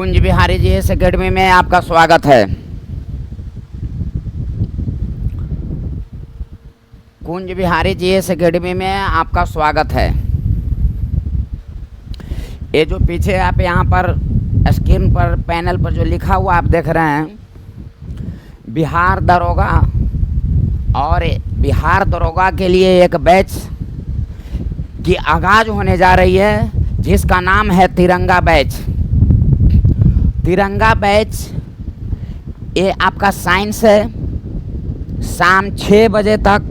कुंज बिहारी जी इस अकेडमी में आपका स्वागत है। कुंज बिहारी जी इस अकेडमी में आपका स्वागत है। ये जो पीछे आप यहाँ पर स्क्रीन पर पैनल पर जो लिखा हुआ आप देख रहे हैं, बिहार दरोगा, और बिहार दरोगा के लिए एक बैच की आगाज होने जा रही है जिसका नाम है तिरंगा बैच। तिरंगा बैच ये आपका साइंस है। शाम 6 बजे तक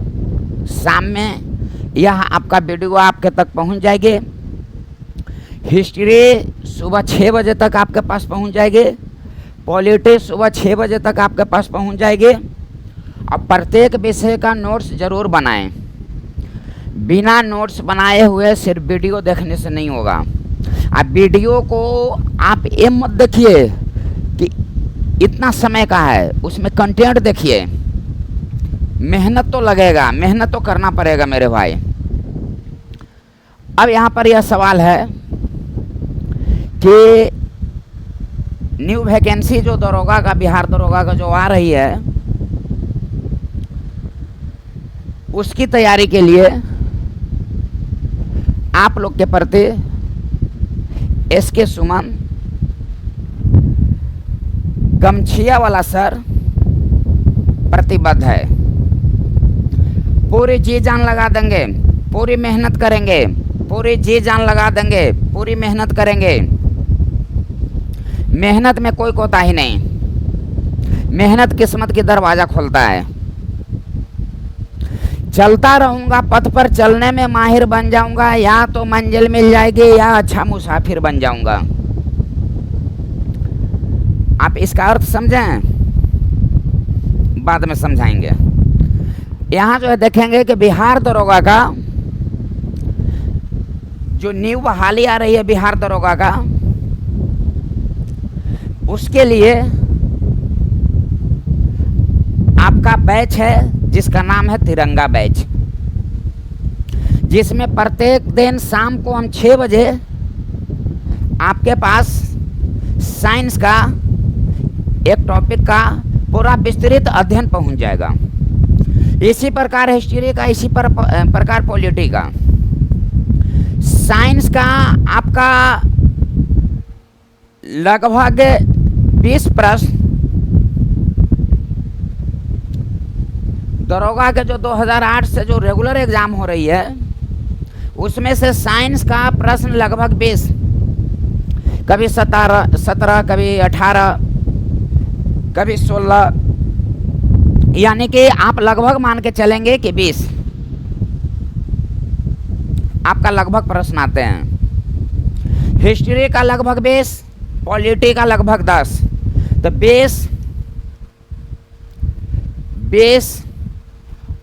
शाम में यह आपका वीडियो आपके तक पहुंच जाएगी। हिस्ट्री सुबह 6 बजे तक आपके पास पहुंच जाएगी। पॉलिटी सुबह 6 बजे तक आपके पास पहुंच जाएगी। और प्रत्येक विषय का नोट्स ज़रूर बनाएं। बिना नोट्स बनाए हुए सिर्फ वीडियो देखने से नहीं होगा। आप वीडियो को आप ये मत देखिए कि इतना समय का है, उसमें कंटेंट देखिए। मेहनत तो लगेगा, मेहनत तो करना पड़ेगा मेरे भाई। अब यहाँ पर यह सवाल है कि न्यू वैकेंसी जो दरोगा का, बिहार दरोगा का जो आ रही है, उसकी तैयारी के लिए आप लोग के प्रति एसके सुमन, गमछिया वाला सर प्रतिबद्ध है। पूरी जी जान लगा देंगे, पूरी मेहनत करेंगे, पूरी जी जान लगा देंगे, पूरी मेहनत करेंगे। मेहनत में कोई कोताही नहीं। मेहनत किस्मत की दरवाज़ा खोलता है। चलता रहूँगा पथ पर, चलने में माहिर बन जाऊँगा। या तो मंजिल मिल जाएगी या अच्छा मुसाफिर बन जाऊँगा। आप इसका अर्थ समझें, बाद में समझाएंगे। यहाँ जो है देखेंगे कि बिहार दरोगा का जो न्यू बहाली आ रही है बिहार दरोगा का, उसके लिए आपका बैच है जिसका नाम है तिरंगा बैच, जिसमें प्रत्येक दिन शाम को हम 6 बजे आपके पास साइंस का एक टॉपिक का पूरा विस्तृत अध्ययन पहुंच जाएगा। इसी प्रकार हिस्ट्री का, इसी प्रकार पॉलिटी का। साइंस का आपका लगभग 20 प्रश्न दरोगा के जो 2008 से जो रेगुलर एग्ज़ाम हो रही है, उसमें से साइंस का प्रश्न लगभग 20, कभी 17, कभी 18, कभी 16, यानी कि आप लगभग मान के चलेंगे कि 20 आपका लगभग प्रश्न आते हैं। हिस्ट्री का लगभग 20, पॉलिटी का लगभग 10। तो 20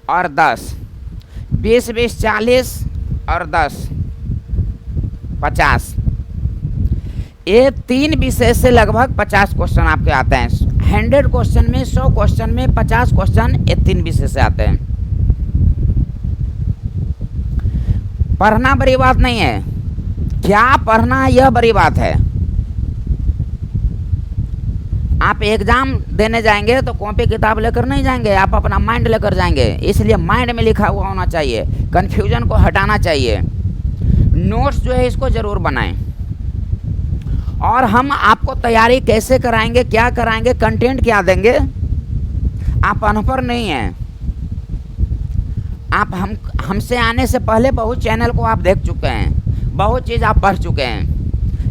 और 10, 20 40 और 10 50। ये 3 विषय से लगभग 50 क्वेश्चन आपके आते हैं। 100 क्वेश्चन में, 100 क्वेश्चन में 50 क्वेश्चन ये 3 विषय से आते हैं। पढ़ना बड़ी बात नहीं है, क्या पढ़ना यह बड़ी बात है। आप एग्ज़ाम देने जाएंगे तो कॉपी किताब लेकर नहीं जाएंगे, आप अपना माइंड लेकर जाएंगे। इसलिए माइंड में लिखा हुआ होना चाहिए, कन्फ्यूजन को हटाना चाहिए। नोट्स जो है इसको ज़रूर बनाएं। और हम आपको तैयारी कैसे कराएंगे, क्या कराएंगे, कंटेंट क्या देंगे। आप अनपढ़ नहीं हैं। आप हमसे आने से पहले बहुत चैनल को आप देख चुके हैं, बहुत चीज़ आप पढ़ चुके हैं।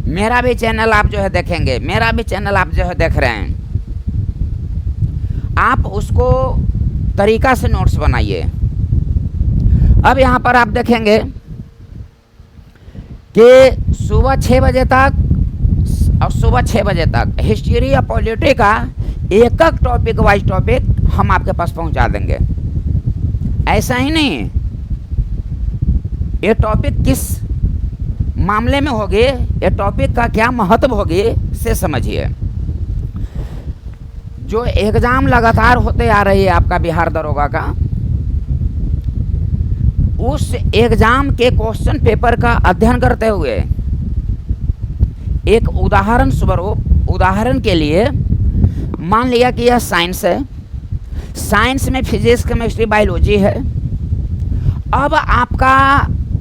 मेरा भी चैनल आप जो है देखेंगे, मेरा भी चैनल आप जो है देख रहे हैं। आप उसको तरीका से नोट्स बनाइए। अब यहाँ पर आप देखेंगे कि सुबह 6 बजे तक और सुबह 6 बजे तक हिस्ट्री या पॉलिटी का एक टॉपिक वाइज टॉपिक हम आपके पास पहुँचा देंगे। ऐसा ही नहीं, ये टॉपिक किस मामले में होगी, ये टॉपिक का क्या महत्व होगी, से समझिए। जो एग्ज़ाम लगातार होते आ रही है आपका बिहार दरोगा का, उस एग्ज़ाम के क्वेश्चन पेपर का अध्ययन करते हुए एक उदाहरण स्वरूप उदाहरण के लिए मान लिया कि यह साइंस है, साइंस में फिजिक्स, केमिस्ट्री, बायोलॉजी है। अब आपका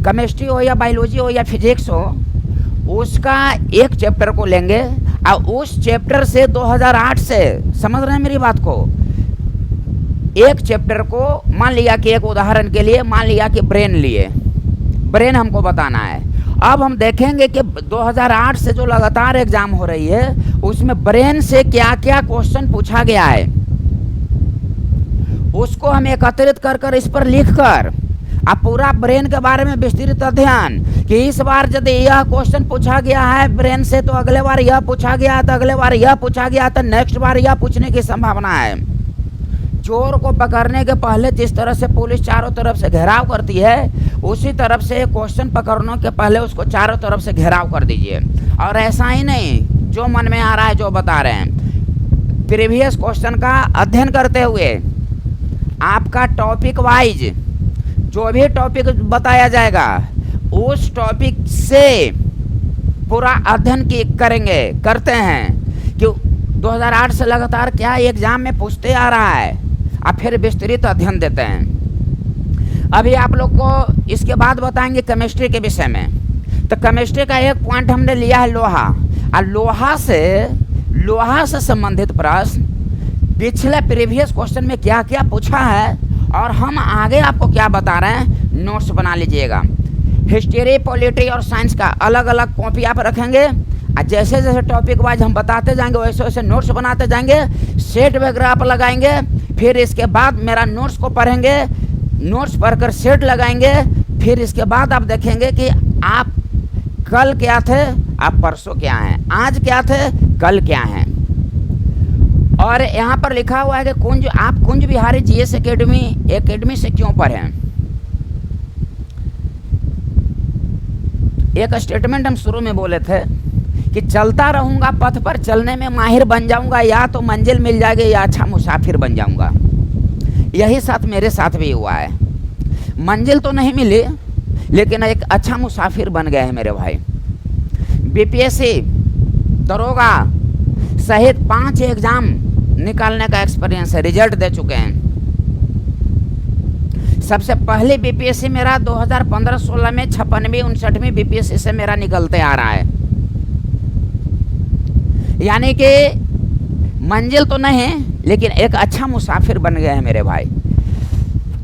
केमिस्ट्री हो या बायोलॉजी हो या फिजिक्स हो, उसका एक चैप्टर को लेंगे और उस चैप्टर से 2008 से, समझ रहे हैं मेरी बात को, एक चैप्टर को मान लिया कि एक उदाहरण के लिए मान लिया कि ब्रेन लिए, ब्रेन हमको बताना है। अब हम देखेंगे कि 2008 से जो लगातार एग्जाम हो रही है उसमें ब्रेन से क्या क्या क्वेश्चन पूछा गया है, उसको हम एकत्रित कर कर इस पर लिख कर अब पूरा ब्रेन के बारे में विस्तृत अध्ययन कि इस बार यदि यह क्वेश्चन पूछा गया है ब्रेन से तो अगले बार यह पूछा गया, तो अगले बार यह पूछा गया, तो नेक्स्ट बार यह पूछने की संभावना है। चोर को पकड़ने के पहले जिस तरह से पुलिस चारों तरफ से घेराव करती है, उसी तरफ से क्वेश्चन पकड़ने के पहले उसको चारों तरफ से घेराव कर दीजिए। और ऐसा ही नहीं जो मन में आ रहा है जो बता रहे हैं, प्रीवियस क्वेश्चन का अध्ययन करते हुए आपका टॉपिक वाइज जो भी टॉपिक बताया जाएगा उस टॉपिक से पूरा अध्ययन करते हैं कि 2008 से लगातार क्या एग्जाम में पूछते आ रहा है, अब फिर विस्तृत अध्ययन देते हैं। अभी आप लोग को इसके बाद बताएंगे केमिस्ट्री के विषय में। तो केमिस्ट्री का एक पॉइंट हमने लिया है लोहा, और लोहा से संबंधित प्रश्न पिछले प्रीवियस क्वेश्चन में क्या क्या पूछा है और हम आगे आपको क्या बता रहे हैं, नोट्स बना लीजिएगा। हिस्ट्री, पॉलिटी और साइंस का अलग अलग कॉपी आप रखेंगे और जैसे जैसे टॉपिक वाइज हम बताते जाएंगे वैसे वैसे नोट्स बनाते जाएंगे, सेट वगैरह आप लगाएंगे। फिर इसके बाद मेरा नोट्स को पढ़ेंगे, नोट्स पढ़कर सेट लगाएंगे। फिर इसके बाद आप देखेंगे कि आप कल क्या थे, आप परसों क्या हैं, आज क्या थे, कल क्या हैं। और यहाँ पर लिखा हुआ है कि आप कुंज बिहारी जीएस एकेडमी से क्यों पढ़ें। एक स्टेटमेंट हम शुरू में बोले थे कि चलता रहूँगा पथ पर, चलने में माहिर बन जाऊँगा, या तो मंजिल मिल जाएगी या अच्छा मुसाफिर बन जाऊँगा। यही साथ मेरे साथ भी हुआ है, मंजिल तो नहीं मिली लेकिन एक अच्छा मुसाफिर बन गए हैं मेरे भाई। बीपीएससी, दरोगा सहित 5 एग्ज़ाम निकालने का एक्सपीरियंस है, रिजल्ट दे चुके हैं। सबसे पहले बीपीएससी मेरा 2015-16 में 56वीं 59वीं बीपीएससी से मेरा निकलते आ रहा है। यानी कि मंजिल तो नहीं लेकिन एक अच्छा मुसाफिर बन गए हैं मेरे भाई।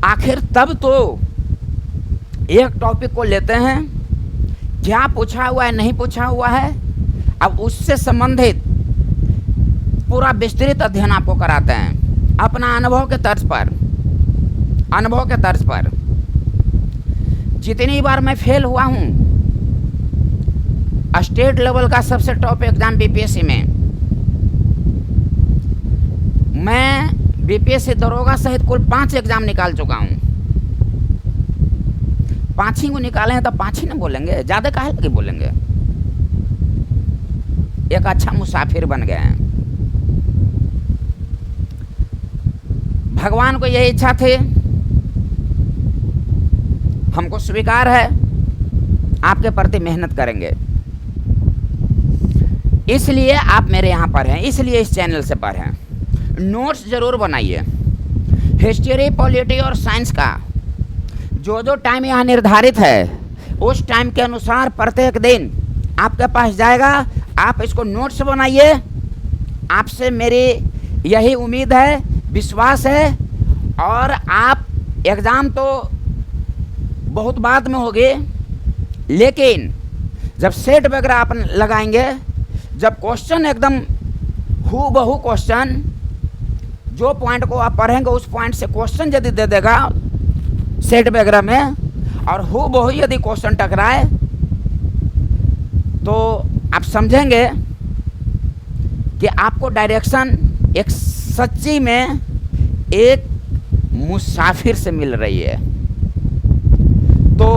आखिर तब तो एक टॉपिक को लेते हैं, क्या पूछा हुआ है नहीं पूछा हुआ है, अब उससे संबंधित पूरा विस्तृत अध्ययन आपको कराते हैं अपना अनुभव के तर्ज पर। जितनी बार मैं फेल हुआ हूँ स्टेट लेवल का सबसे टॉप एग्जाम बीपीएससी में, मैं बीपीएससी दरोगा सहित कुल 5 एग्जाम निकाल चुका हूँ। 5 ही को निकाले हैं तो 5 ही ना बोलेंगे, ज़्यादा काहे लगे बोलेंगे। एक अच्छा मुसाफिर बन गए हैं। भगवान को यही इच्छा थी, हमको स्वीकार है, आपके प्रति मेहनत करेंगे, इसलिए आप मेरे यहाँ पर हैं, इसलिए इस चैनल से पढ़ें। नोट्स ज़रूर बनाइए। हिस्ट्री, पॉलिटी और साइंस का जो टाइम यहाँ निर्धारित है उस टाइम के अनुसार प्रत्येक दिन आपके पास जाएगा। आप इसको नोट्स बनाइए, आपसे मेरी यही उम्मीद है, विश्वास है। और आप एग्ज़ाम तो बहुत बाद में होगी, लेकिन जब सेट वगैरह आप लगाएंगे, जब क्वेश्चन एकदम हूबहू क्वेश्चन, जो पॉइंट को आप पढ़ेंगे उस पॉइंट से क्वेश्चन यदि दे देगा सेट वगैरह में, और हूबहू यदि क्वेश्चन टकराए तो आप समझेंगे कि आपको डायरेक्शन एक सच्ची में एक मुसाफिर से मिल रही है। तो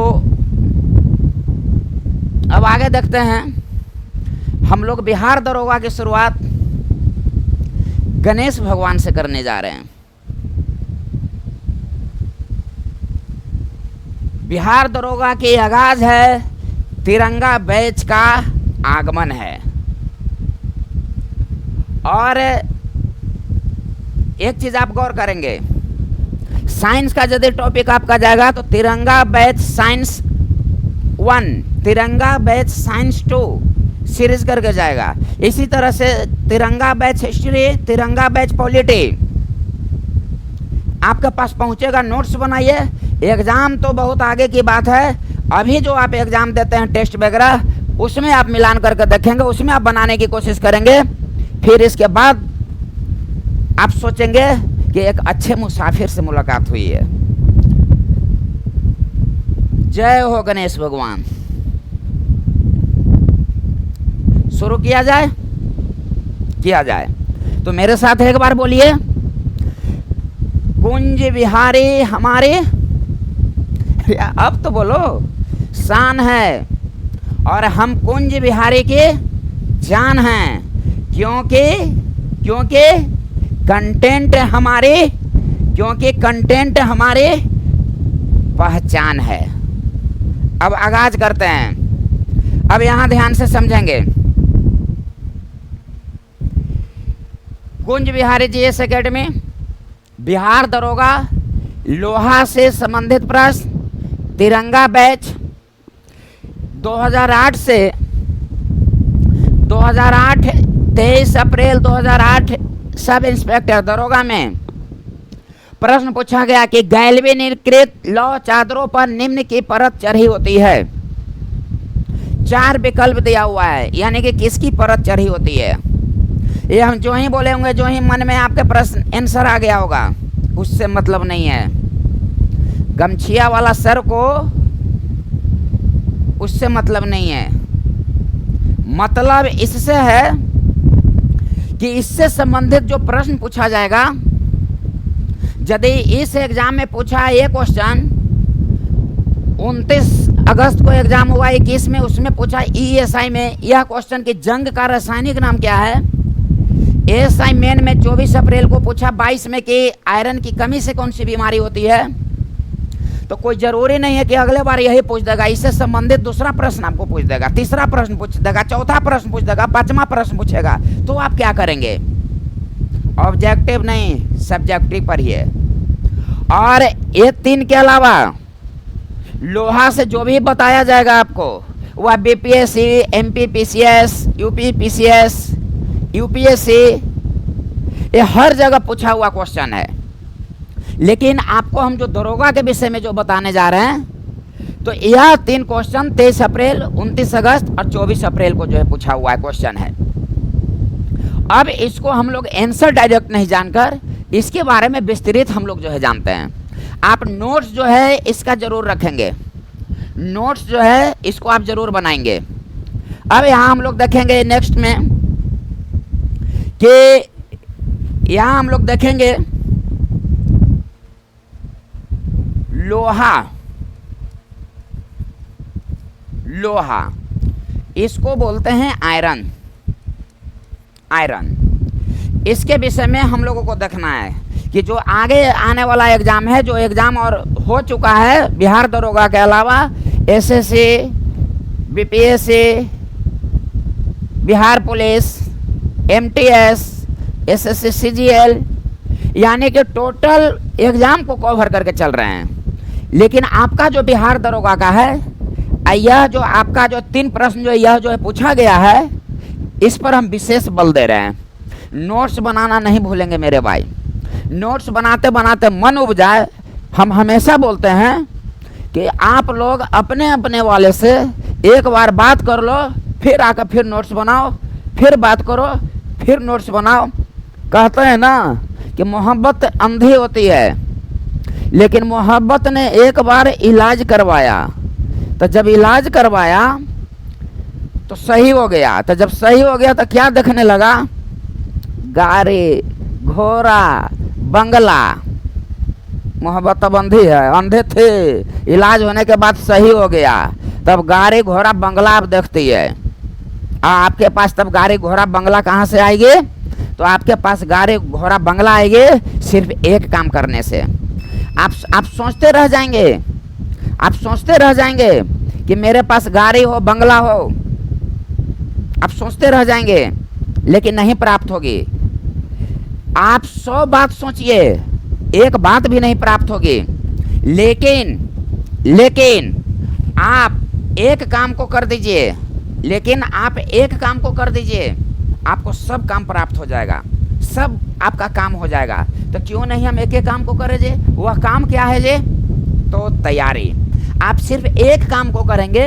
अब आगे देखते हैं। हम लोग बिहार दरोगा की शुरुआत गणेश भगवान से करने जा रहे हैं। बिहार दरोगा की आगाज है, तिरंगा बैच का आगमन है। और एक चीज आप गौर करेंगे, साइंस का यदि टॉपिक आपका जाएगा तो तिरंगा बैच साइंस 1, तिरंगा बैच साइंस 2 सीरीज करके जाएगा। इसी तरह से तिरंगा बैच हिस्ट्री, तिरंगा बैच पॉलिटी आपके पास पहुंचेगा। नोट्स बनाइए। एग्जाम तो बहुत आगे की बात है, अभी जो आप एग्जाम देते हैं टेस्ट वगैरह, उसमें आप मिलान करके देखेंगे, उसमें आप बनाने की कोशिश करेंगे। फिर इसके बाद आप सोचेंगे कि एक अच्छे मुसाफिर से मुलाकात हुई है। जय हो गणेश भगवान। शुरू किया जाए? किया जाए तो मेरे साथ एक बार बोलिए, कुंज विहारी हमारे, अब तो बोलो, शान है और हम कुंज विहारी के जान हैं, क्योंकि कंटेंट हमारे पहचान है। अब आगाज करते हैं। अब यहां ध्यान से समझेंगे। कुंज विहारी जीएस एकेडमी, बिहार दरोगा, लोहा से संबंधित प्रश्न, तिरंगा बैच 2008 से 2008, 23 अप्रैल 2008 सब इंस्पेक्टर दरोगा में प्रश्न पूछा गया कि गैल्वेनीकृत लौह चादरों पर निम्न की परत चढ़ी होती है। 4 विकल्प दिया हुआ है, यानी कि किसकी परत चढ़ी होती है। ये हम जो ही बोले होंगे, जो ही मन में आपके प्रश्न आंसर आ गया होगा, उससे मतलब नहीं है। गमछिया वाला सर को उससे मतलब नहीं है। मतलब इससे है कि इससे संबंधित जो प्रश्न पूछा जाएगा, यदि इस एग्जाम में पूछा है ये क्वेश्चन, 29 अगस्त को एग्जाम हुआ 21 में, उसमें पूछा ESI में यह क्वेश्चन कि जंग का रासायनिक नाम क्या है। ASI मेन में 24 अप्रैल को पूछा 22 में कि आयरन की कमी से कौन सी बीमारी होती है। तो कोई जरूरी नहीं है कि अगले बार यही पूछ देगा, इससे संबंधित दूसरा प्रश्न आपको पूछ देगा, तीसरा प्रश्न पूछ देगा, चौथा प्रश्न पूछ देगा, 5वां प्रश्न पूछेगा। तो आप क्या करेंगे? ऑब्जेक्टिव नहीं, सब्जेक्टिव पर ही है। और ये 3 के अलावा लोहा से जो भी बताया जाएगा आपको, वह BPSC, MPPCS, UPPCS, UPSC, ये हर जगह पूछा हुआ क्वेश्चन है। लेकिन आपको हम जो दरोगा के विषय में जो बताने जा रहे हैं, तो यह 3 क्वेश्चन 23 अप्रैल, 29 अगस्त और 24 अप्रैल को जो है पूछा हुआ है क्वेश्चन है। अब इसको हम लोग आंसर डायरेक्ट नहीं जानकर इसके बारे में विस्तृत हम लोग जो है जानते हैं। आप नोट्स जो है इसका जरूर रखेंगे, नोट्स जो है इसको आप जरूर बनाएंगे। अब यहाँ हम लोग देखेंगे नेक्स्ट में कि यहाँ हम लोग देखेंगे लोहा, इसको बोलते हैं आयरन। इसके विषय में हम लोगों को देखना है कि जो आगे आने वाला एग्जाम है, जो एग्जाम और हो चुका है बिहार दरोगा के अलावा, SSC, BPSC, Bihar police, MTS, SSC CGL, यानी कि टोटल एग्जाम को कवर करके चल रहे हैं। लेकिन आपका जो बिहार दरोगा का है, यह जो आपका जो 3 प्रश्न जो यह जो है पूछा गया है, इस पर हम विशेष बल दे रहे हैं। नोट्स बनाना नहीं भूलेंगे मेरे भाई। नोट्स बनाते बनाते मन उब जाए, हम हमेशा बोलते हैं कि आप लोग अपने अपने वाले से एक बार बात कर लो, फिर आकर फिर नोट्स बनाओ, फिर बात करो, फिर नोट्स बनाओ। कहते हैं ना कि मोहब्बत अंधी होती है, लेकिन मोहब्बत ने एक बार इलाज करवाया, तो जब इलाज करवाया तो सही हो गया। तो जब सही हो गया तो क्या देखने लगा? गाड़ी, घोड़ा, बंगला। मोहब्बत अब अंधी है, अंधे थे, इलाज होने के बाद सही हो गया, तब गाड़ी, घोड़ा, बंगला आप देखती है। आपके पास तब गाड़ी, घोड़ा, बंगला कहाँ से आएगी? तो आपके पास गाड़ी, घोड़ा, बंगला आएगी सिर्फ एक काम करने से। आप सोचते रह जाएंगे, आप सोचते रह जाएंगे कि मेरे पास गाड़ी हो, बंगला हो, आप सोचते रह जाएंगे, लेकिन नहीं प्राप्त होगी। आप 100 बात सोचिए, एक बात भी नहीं प्राप्त होगी। लेकिन आप एक काम को कर दीजिए, आपको सब काम प्राप्त हो जाएगा, सब आपका काम हो जाएगा। तो क्यों नहीं हम एक एक काम को करें जे? वह काम क्या है जे? तो तैयारी। आप सिर्फ एक काम को करेंगे,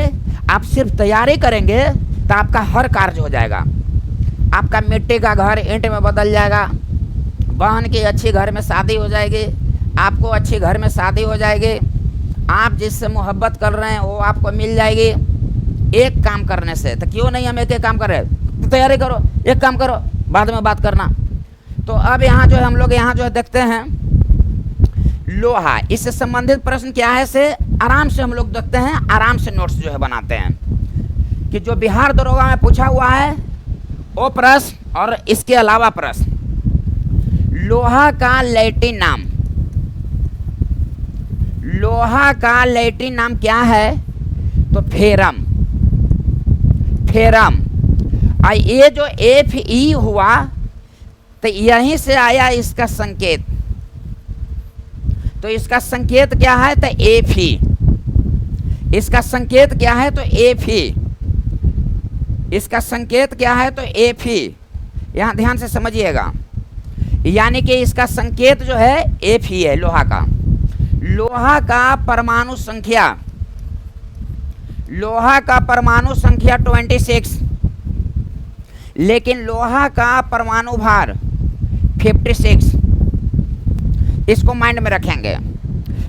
आप सिर्फ तैयारी करेंगे तो आपका हर कार्य हो जाएगा। आपका मिट्टी का घर ईंट में बदल जाएगा, बहन की अच्छी घर में शादी हो जाएगी, आपको अच्छी घर में शादी हो जाएगी, आप जिससे मोहब्बत कर रहे हैं वो आपको मिल जाएगी एक काम करने से। तो क्यों नहीं हम एक एक काम करें? तो तैयारी करो, एक काम करो, बाद में बात करना। तो अब यहाँ जो है हम लोग यहाँ जो है देखते हैं लोहा, इससे संबंधित प्रश्न क्या है से आराम से हम लोग देखते हैं, आराम से नोट्स जो है बनाते हैं कि जो बिहार दरोगा में पूछा हुआ है वो प्रश्न और इसके अलावा प्रश्न। लोहा का लैटिन नाम, लोहा का लैटिन नाम क्या है? तो फेरम। और ये जो Fe हुआ तो यहीं से आया इसका संकेत। तो इसका संकेत क्या है? तो Fe। इसका संकेत क्या है? तो Fe। इसका संकेत क्या है? तो Fe। यहाँ ध्यान से समझिएगा, यानी कि इसका संकेत जो है Fe है लोहा का। लोहा का परमाणु संख्या, लोहा का परमाणु संख्या 26, लेकिन लोहा का परमाणु भार 56। इसको माइंड में रखेंगे।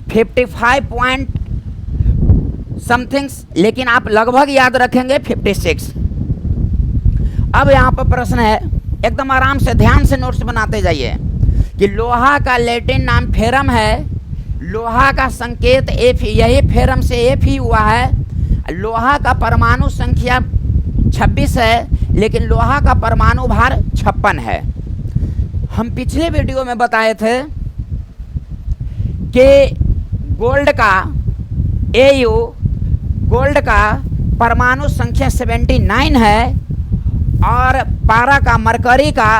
55 पॉइंट समथिंग, लेकिन आप लगभग याद रखेंगे 56। अब यहाँ पर प्रश्न है, एकदम आराम से ध्यान से नोट्स बनाते जाइए कि लोहा का लैटिन नाम फेरम है, लोहा का संकेत Fe, यही फेरम से Fe हुआ है। लोहा का परमाणु संख्या 26 है, लेकिन लोहा का परमाणु भार 56 है। हम पिछले वीडियो में बताए थे कि गोल्ड का Au, गोल्ड का परमाणु संख्या 79 है और पारा का, मरकरी का,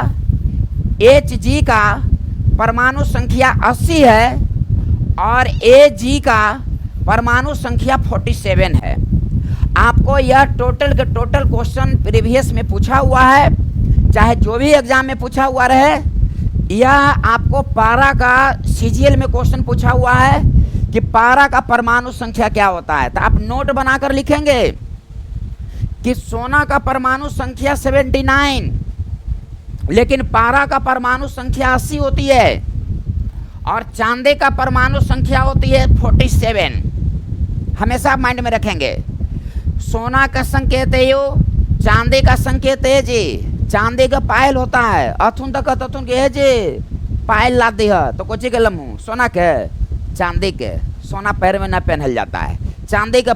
Hg का परमाणु संख्या 80 है और Ag का परमाणु संख्या 47 है। आपको यह टोटल के टोटल क्वेश्चन प्रीवियस में पूछा हुआ है, चाहे जो भी एग्जाम में पूछा हुआ रहे। यह आपको पारा का CGL में क्वेश्चन पूछा हुआ है कि पारा का परमाणु संख्या क्या होता है। तो आप नोट बनाकर लिखेंगे कि सोना का परमाणु संख्या 79, लेकिन पारा का परमाणु संख्या 80 होती है और चांदी का परमाणु संख्या होती है 47। हमेशा माइंड में रखेंगे। सोना का संकेत है यो, चांदी का संकेत है जी। चांदी का पायल होता है, अथुन तक अथुन के है जी, पायल ला दी है तो कोची के लमू, सोना के, चांदी के। सोना पैर में ना पहनल जाता है, चांदी का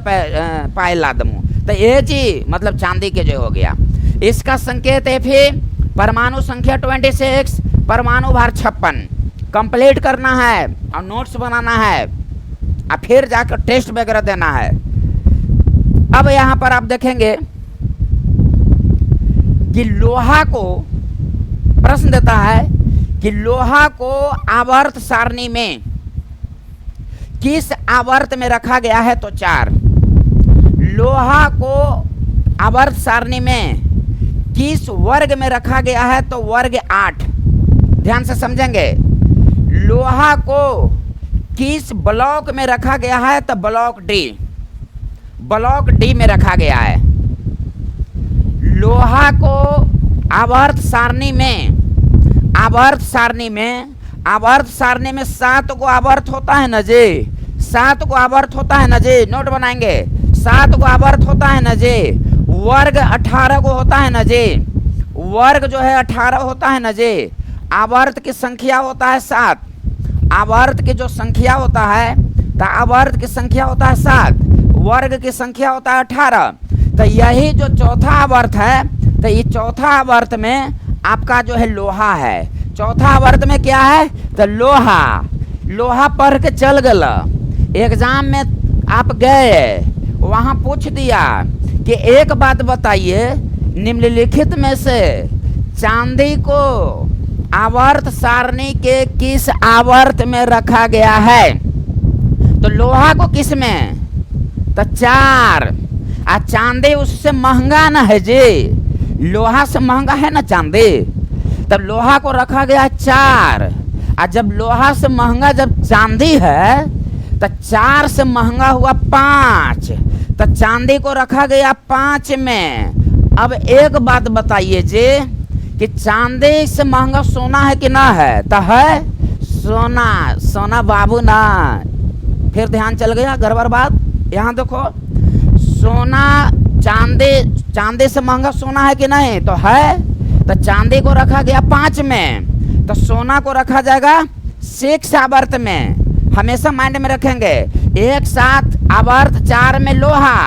पायल ला दमू तो ये जी मतलब चांदी के जो हो गया। इसका संकेत है फिर परमाणु संख्या 26, परमाणु भार 56। कंप्लीट करना है और नोट्स बनाना है और फिर जाकर टेस्ट वगैरह देना है। अब यहाँ पर आप देखेंगे कि लोहा को प्रश्न देता है कि लोहा को आवर्त सारणी में किस आवर्त में रखा गया है? तो 4। लोहा को आवर्त सारणी में किस वर्ग में रखा गया है? तो वर्ग 8। ध्यान से समझेंगे। लोहा को किस ब्लॉक में रखा गया है? तो ब्लॉक डी, ब्लॉक डी में रखा गया है। लोहा को आवर्त सारणी में, आवर्त सारणी में, आवर्त सारणी में 7 को आवर्त होता है ना जी, 7 को आवर्त होता है ना जी। नोट बनाएंगे, 7 को आवर्त होता है ना जी। वर्ग 18 को होता है ना जी, वर्ग जो है 18 होता है ना जी। आवर्त की संख्या होता है 7, आवर्त की जो संख्या होता है तो आवर्त की संख्या होता है 7, वर्ग की संख्या होता है 18। तो यही जो चौथा आवर्त है, तो ये चौथा आवर्त में आपका जो है लोहा है। चौथा आवर्त में क्या है? तो लोहा। लोहा पढ़ के चल गला, एग्जाम में आप गए, वहाँ पूछ दिया कि एक बात बताइए, निम्नलिखित में से चांदी को आवर्त सारणी के किस आवर्त में रखा गया है? तो लोहा को किस में? तो 4। आ चांदी उससे महंगा ना है जी, लोहा से महंगा है ना चांदी, तब लोहा को रखा गया 4। और जब लोहा से महंगा जब चांदी है तो 4 से महंगा हुआ 5, तो चांदी को रखा गया 5 में। अब एक बात बताइए जी कि चांदी से महंगा सोना है कि ना है? तो है सोना, सोना बाबू ना। फिर ध्यान चल गया गड़बड़ बात। यहाँ देखो, सोना चांदी से महंगा सोना है कि नहीं? तो है। तो चांदी को रखा गया 5 में, तो सोना को रखा जाएगा 6 आवर्त में। हमेशा माइंड में रखेंगे। एक साथ आवर्त 4 में लोहा,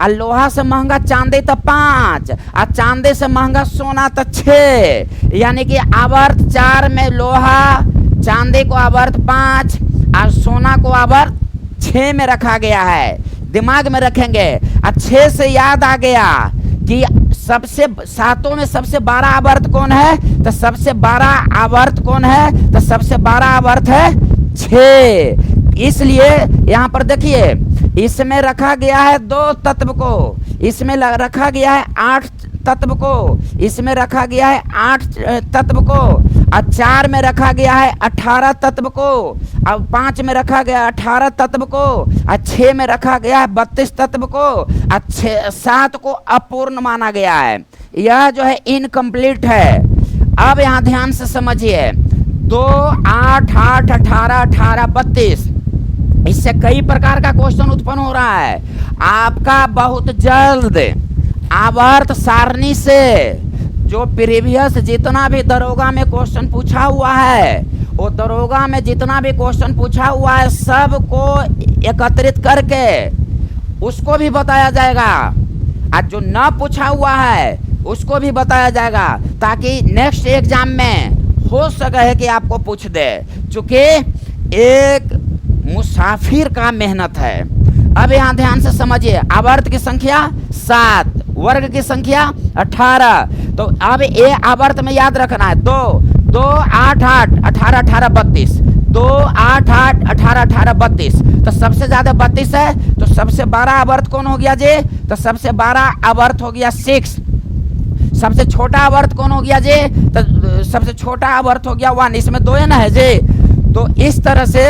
और लोहा से महंगा चांदी तो 5, और चांदी से महंगा सोना तो 6। यानी कि आवर्त 4 में लोहा, चांदी को आवर्त 5 और सोना को आवर्त 6 में रखा गया है। दिमाग में रखेंगे। और 6 से याद आ गया कि सबसे सातों में सबसे बड़ा आवर्त कौन है? तो सबसे बड़ा आवर्त कौन है? तो सबसे बड़ा आवर्त है 6। इसलिए यहाँ पर देखिए, इसमें रखा गया है 2 तत्व को, इसमें रखा गया है 8 तत्व को, इसमें रखा गया है 8 तत्व को, और 4 में रखा गया है 18 तत्व को, और 5 में रखा गया 18 तत्व को, और 6 में रखा गया है 32 तत्व को, और 7 को अपूर्ण माना गया है। यह जो है इनकम्प्लीट है। अब यहाँ ध्यान से समझिए, 2, 8, 8, 18, 18, 32, इससे कई प्रकार का क्वेश्चन उत्पन्न हो रहा है। आपका बहुत जल्द आवर्त सारणी से जो प्रीवियस जितना भी दरोगा में क्वेश्चन पूछा हुआ है, वो दरोगा में जितना भी क्वेश्चन पूछा हुआ है सबको एकत्रित करके उसको भी बताया जाएगा, और जो न पूछा हुआ है उसको भी बताया जाएगा, ताकि नेक्स्ट एग्जाम में हो सके है कि आपको पूछ दे। चूंकि एक मुसाफिर का मेहनत है। अब यहाँ ध्यान से समझिए, आवर्त की संख्या 7, वर्ग की संख्या 18। तो अब ये आवर्त में याद रखना है 2, 2, 8, 8, 18, 18, 32, 2, 8, 8, 18, 18, 32। तो सबसे ज्यादा 32 है, तो सबसे बड़ा आवर्त कौन हो गया जी? तो सबसे बड़ा आवर्त हो गया 6। सबसे छोटा आवर्त कौन हो गया जी? तो सबसे छोटा आवर्त हो गया 1। इसमें 2 है ना है जी। तो इस तरह से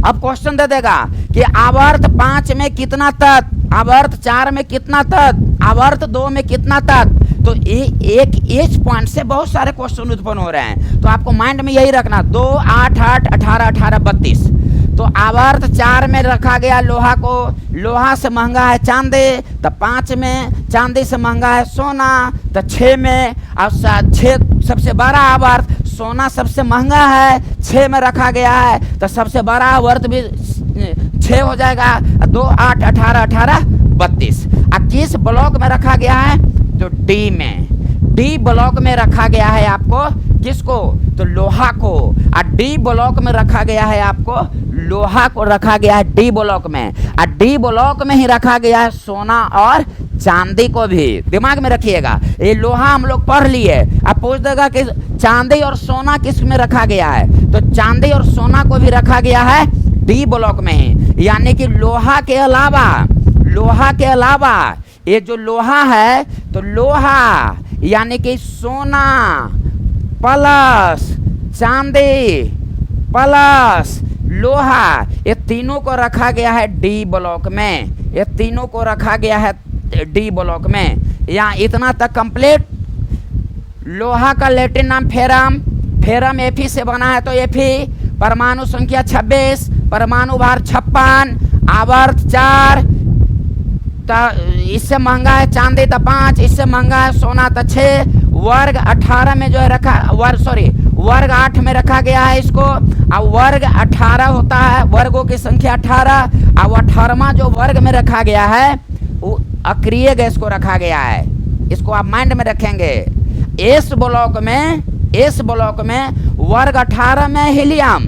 अब क्वेश्चन दे देगा कि आवर्त 5 में कितना तत्व, आवर्त 4 में कितना तत्व, आवर्त 2 में कितना तत्व। तो एक पॉइंट से बहुत सारे क्वेश्चन उत्पन्न हो रहे हैं। तो आपको माइंड में यही रखना, 2, 8, 8, 18, 18, 32। तो आवर्त 4 में रखा गया लोहा को, लोहा से महंगा है चांदी, तो 5 में चांदी से महंगा है सोना, तो 6 में, और 6 सबसे बड़ा आवर्त सोना सबसे महंगा है, 6 में रखा गया है, तो सबसे बड़ा आवर्त भी 6 हो जाएगा। 2, 8, 18, 18, 32। और किस ब्लॉक में रखा गया है? तो डी में, डी ब्लॉक में रखा गया है आपको। किसको? तो लोहा को। और डी ब्लॉक में रखा गया है आपको, लोहा को रखा गया है डी ब्लॉक में। और डी ब्लॉक में ही रखा गया है सोना और चांदी को भी। दिमाग में रखिएगा, ये लोहा हम लोग पढ़ लिए। अब पूछ देगा कि चांदी और सोना किस में रखा गया है? तो चांदी और सोना को भी रखा गया है डी ब्लॉक में ही। यानी कि लोहा के अलावा ये जो लोहा है, तो लोहा यानी कि सोना प्लस चांदी प्लस लोहा, ये तीनों को रखा गया है डी ब्लॉक में। ये तीनों को रखा गया है डी ब्लॉक में। यहाँ इतना तक कंप्लीट। लोहा का लैटिन नाम फेरम, फेरम Fe से बना है, तो Fe परमाणु संख्या 26, परमाणु भार 56, आवर्त 4, इससे महंगा है चांदी तो 5, इससे महंगा है सोना तो 6, वर्ग 18 में जो है रखा, वर्ग 8 में रखा गया है इसको। और वर्ग 18 होता है, वर्गों की संख्या 18, और 18वां जो वर्ग में रखा गया है वो अक्रिय गैस को रखा गया है। इसको आप माइंड में रखेंगे। इस ब्लॉक में वर्ग 18 में हीलियम,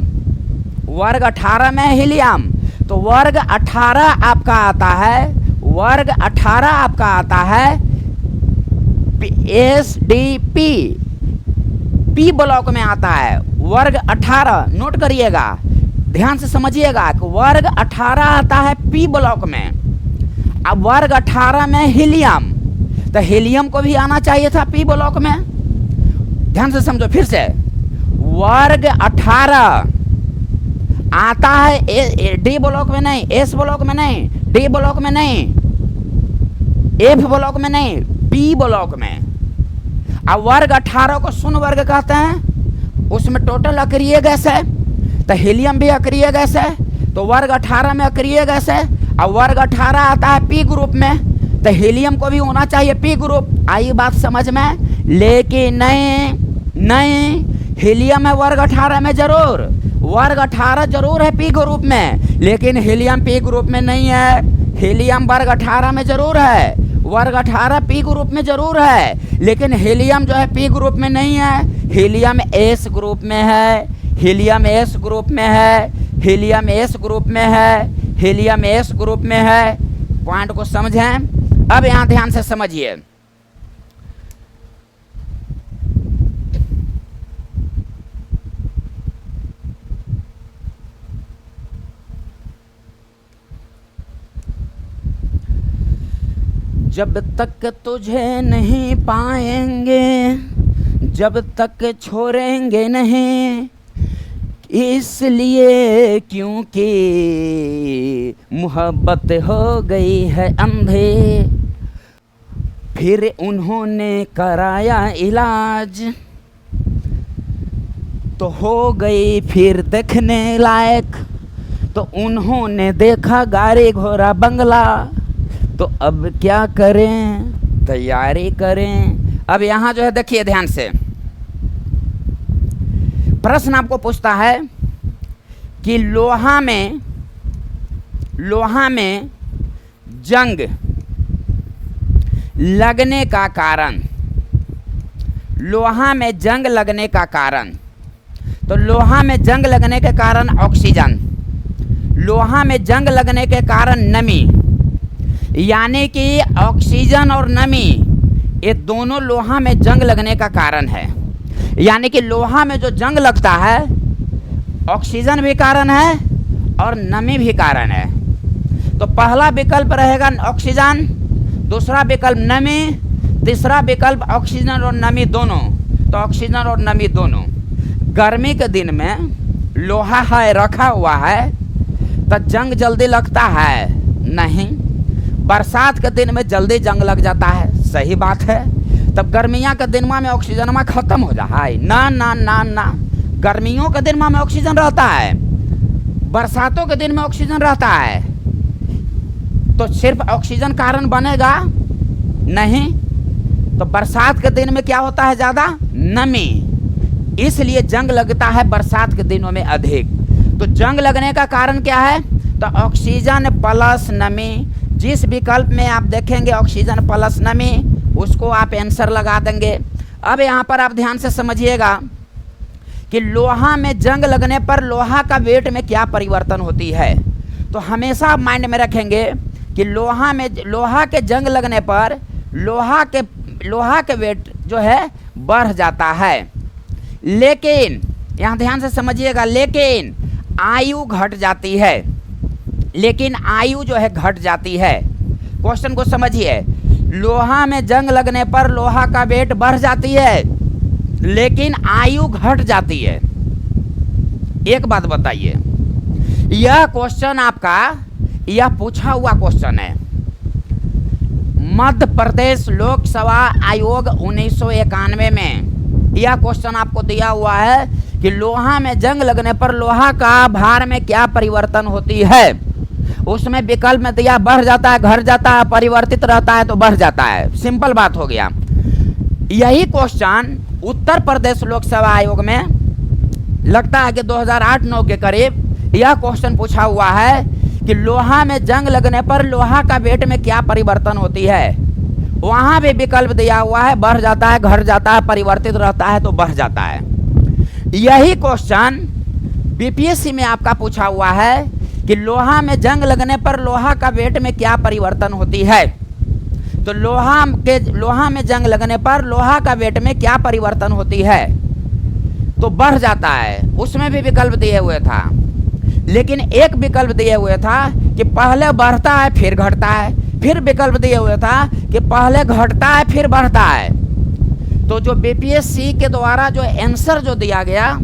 वर्ग 18 में हीलियम, तो वर्ग 18 आपका आता है, वर्ग 18 आपका आता है SDP, पी ब्लॉक में आता है। वर्ग 18, नोट करिएगा, ध्यान से समझिएगा कि वर्ग 18 आता है पी ब्लॉक में। अब वर्ग 18 में हीलियम, तो हीलियम को भी आना चाहिए था पी ब्लॉक में। ध्यान से समझो फिर से, वर्ग 18 आता है डी ब्लॉक में नहीं, एस ब्लॉक में नहीं, डी ब्लॉक में नहीं, एफ ब्लॉक में नहीं, पी ब्लॉक में। अब वर्ग 18 को शून्य वर्ग कहते हैं, उसमें टोटल अक्रिय गैस है, तो हीलियम भी अक्रिय गैस है, तो वर्ग 18 में अक्रिय गैस है। अब वर्ग 18 आता है पी ग्रुप में, तो हीलियम को भी होना चाहिए पी ग्रुप। आई बात समझ में? लेकिन नहीं, हीलियम है वर्ग 18 में जरूर, वर्ग 18 जरूर है पी ग्रुप में, लेकिन हीलियम पी ग्रुप में नहीं है। हीलियम वर्ग 18 में जरूर है, वर्ग 18 पी ग्रुप में जरूर है, लेकिन हीलियम जो है पी ग्रुप में नहीं है, हीलियम एस ग्रुप में है, हीलियम एस ग्रुप में है, हीलियम एस ग्रुप में है, हीलियम एस ग्रुप में है। पॉइंट को समझें। अब यहाँ ध्यान से समझिए, जब तक तुझे नहीं पाएंगे, जब तक छोड़ेंगे नहीं, इसलिए क्योंकि मोहब्बत हो गई है अंधे। फिर उन्होंने कराया इलाज, तो हो गई फिर देखने लायक, तो उन्होंने देखा गाड़ी घोड़ा बंगला, तो अब क्या करें, तैयारी करें। अब यहाँ जो है देखिए ध्यान से, प्रश्न आपको पूछता है कि लोहा में जंग लगने का कारण, लोहा में जंग लगने का कारण, तो लोहा में जंग लगने के कारण ऑक्सीजन, लोहा में जंग लगने के कारण नमी, यानी कि ऑक्सीजन और नमी ये दोनों लोहा में जंग लगने का कारण है। यानी कि लोहा में जो जंग लगता है, ऑक्सीजन भी कारण है और नमी भी कारण है। तो पहला विकल्प रहेगा ऑक्सीजन, दूसरा विकल्प नमी, तीसरा विकल्प ऑक्सीजन और नमी दोनों। तो ऑक्सीजन और नमी दोनों। गर्मी के दिन में लोहा है रखा हुआ है तो जंग जल्दी लगता है नहीं, बरसात के दिन में जल्दी जंग लग जाता है, सही बात है। तब गर्मियाँ के दिन में ऑक्सीजन में खत्म हो जाता है, ना ना ना ना, गर्मियों के दिन में ऑक्सीजन रहता है, बरसातों के दिन में ऑक्सीजन रहता है। तो सिर्फ ऑक्सीजन कारण बनेगा नहीं, तो बरसात के दिन में क्या होता है, ज़्यादा नमी, इसलिए जंग लगता है बरसात के दिनों में अधिक। तो जंग लगने का कारण क्या है, तो ऑक्सीजन प्लस नमी। जिस विकल्प में आप देखेंगे ऑक्सीजन प्लस नमी, उसको आप आंसर लगा देंगे। अब यहाँ पर आप ध्यान से समझिएगा कि लोहा में जंग लगने पर लोहा का वेट में क्या परिवर्तन होती है। तो हमेशा आप माइंड में रखेंगे कि लोहा के जंग लगने पर लोहा के वेट जो है बढ़ जाता है, लेकिन यहाँ ध्यान से समझिएगा, लेकिन आयु घट जाती है, लेकिन आयु जो है घट जाती है। क्वेश्चन को समझिए, लोहा में जंग लगने पर लोहा का वेट बढ़ जाती है लेकिन आयु घट जाती है। एक बात बताइए, यह क्वेश्चन आपका यह पूछा हुआ क्वेश्चन है। मध्य प्रदेश लोक सेवा आयोग 1991 में यह क्वेश्चन आपको दिया हुआ है कि लोहा में जंग लगने पर लोहा का भार में क्या परिवर्तन होती है। उसमें विकल्प में दिया बढ़ जाता है, घट जाता है, परिवर्तित रहता है तो बढ़ जाता है। सिंपल बात हो गया। यही क्वेश्चन उत्तर प्रदेश लोक सेवा आयोग में लगता है कि 2008-9 के करीब यह क्वेश्चन पूछा हुआ है कि लोहा में जंग लगने पर लोहा का वेट में क्या परिवर्तन होती है। वहाँ भी विकल्प दिया हुआ है, बढ़ जाता है, घट जाता है, परिवर्तित रहता है तो बढ़ जाता है। यही क्वेश्चन बीपीएससी में आपका पूछा हुआ है कि लोहा में जंग लगने पर लोहा का वेट में क्या परिवर्तन होती है। तो लोहा में जंग लगने पर लोहा का वेट में क्या परिवर्तन होती है। तो बढ़ जाता है, उसमें भी विकल्प दिए हुए था। लेकिन एक विकल्प दिए हुए था कि पहले बढ़ता है फिर घटता है, फिर विकल्प दिए हुए था कि पहले घटता है फिर बढ़ता है। तो जो बीपीएससी के द्वारा जो आंसर जो दिया गया,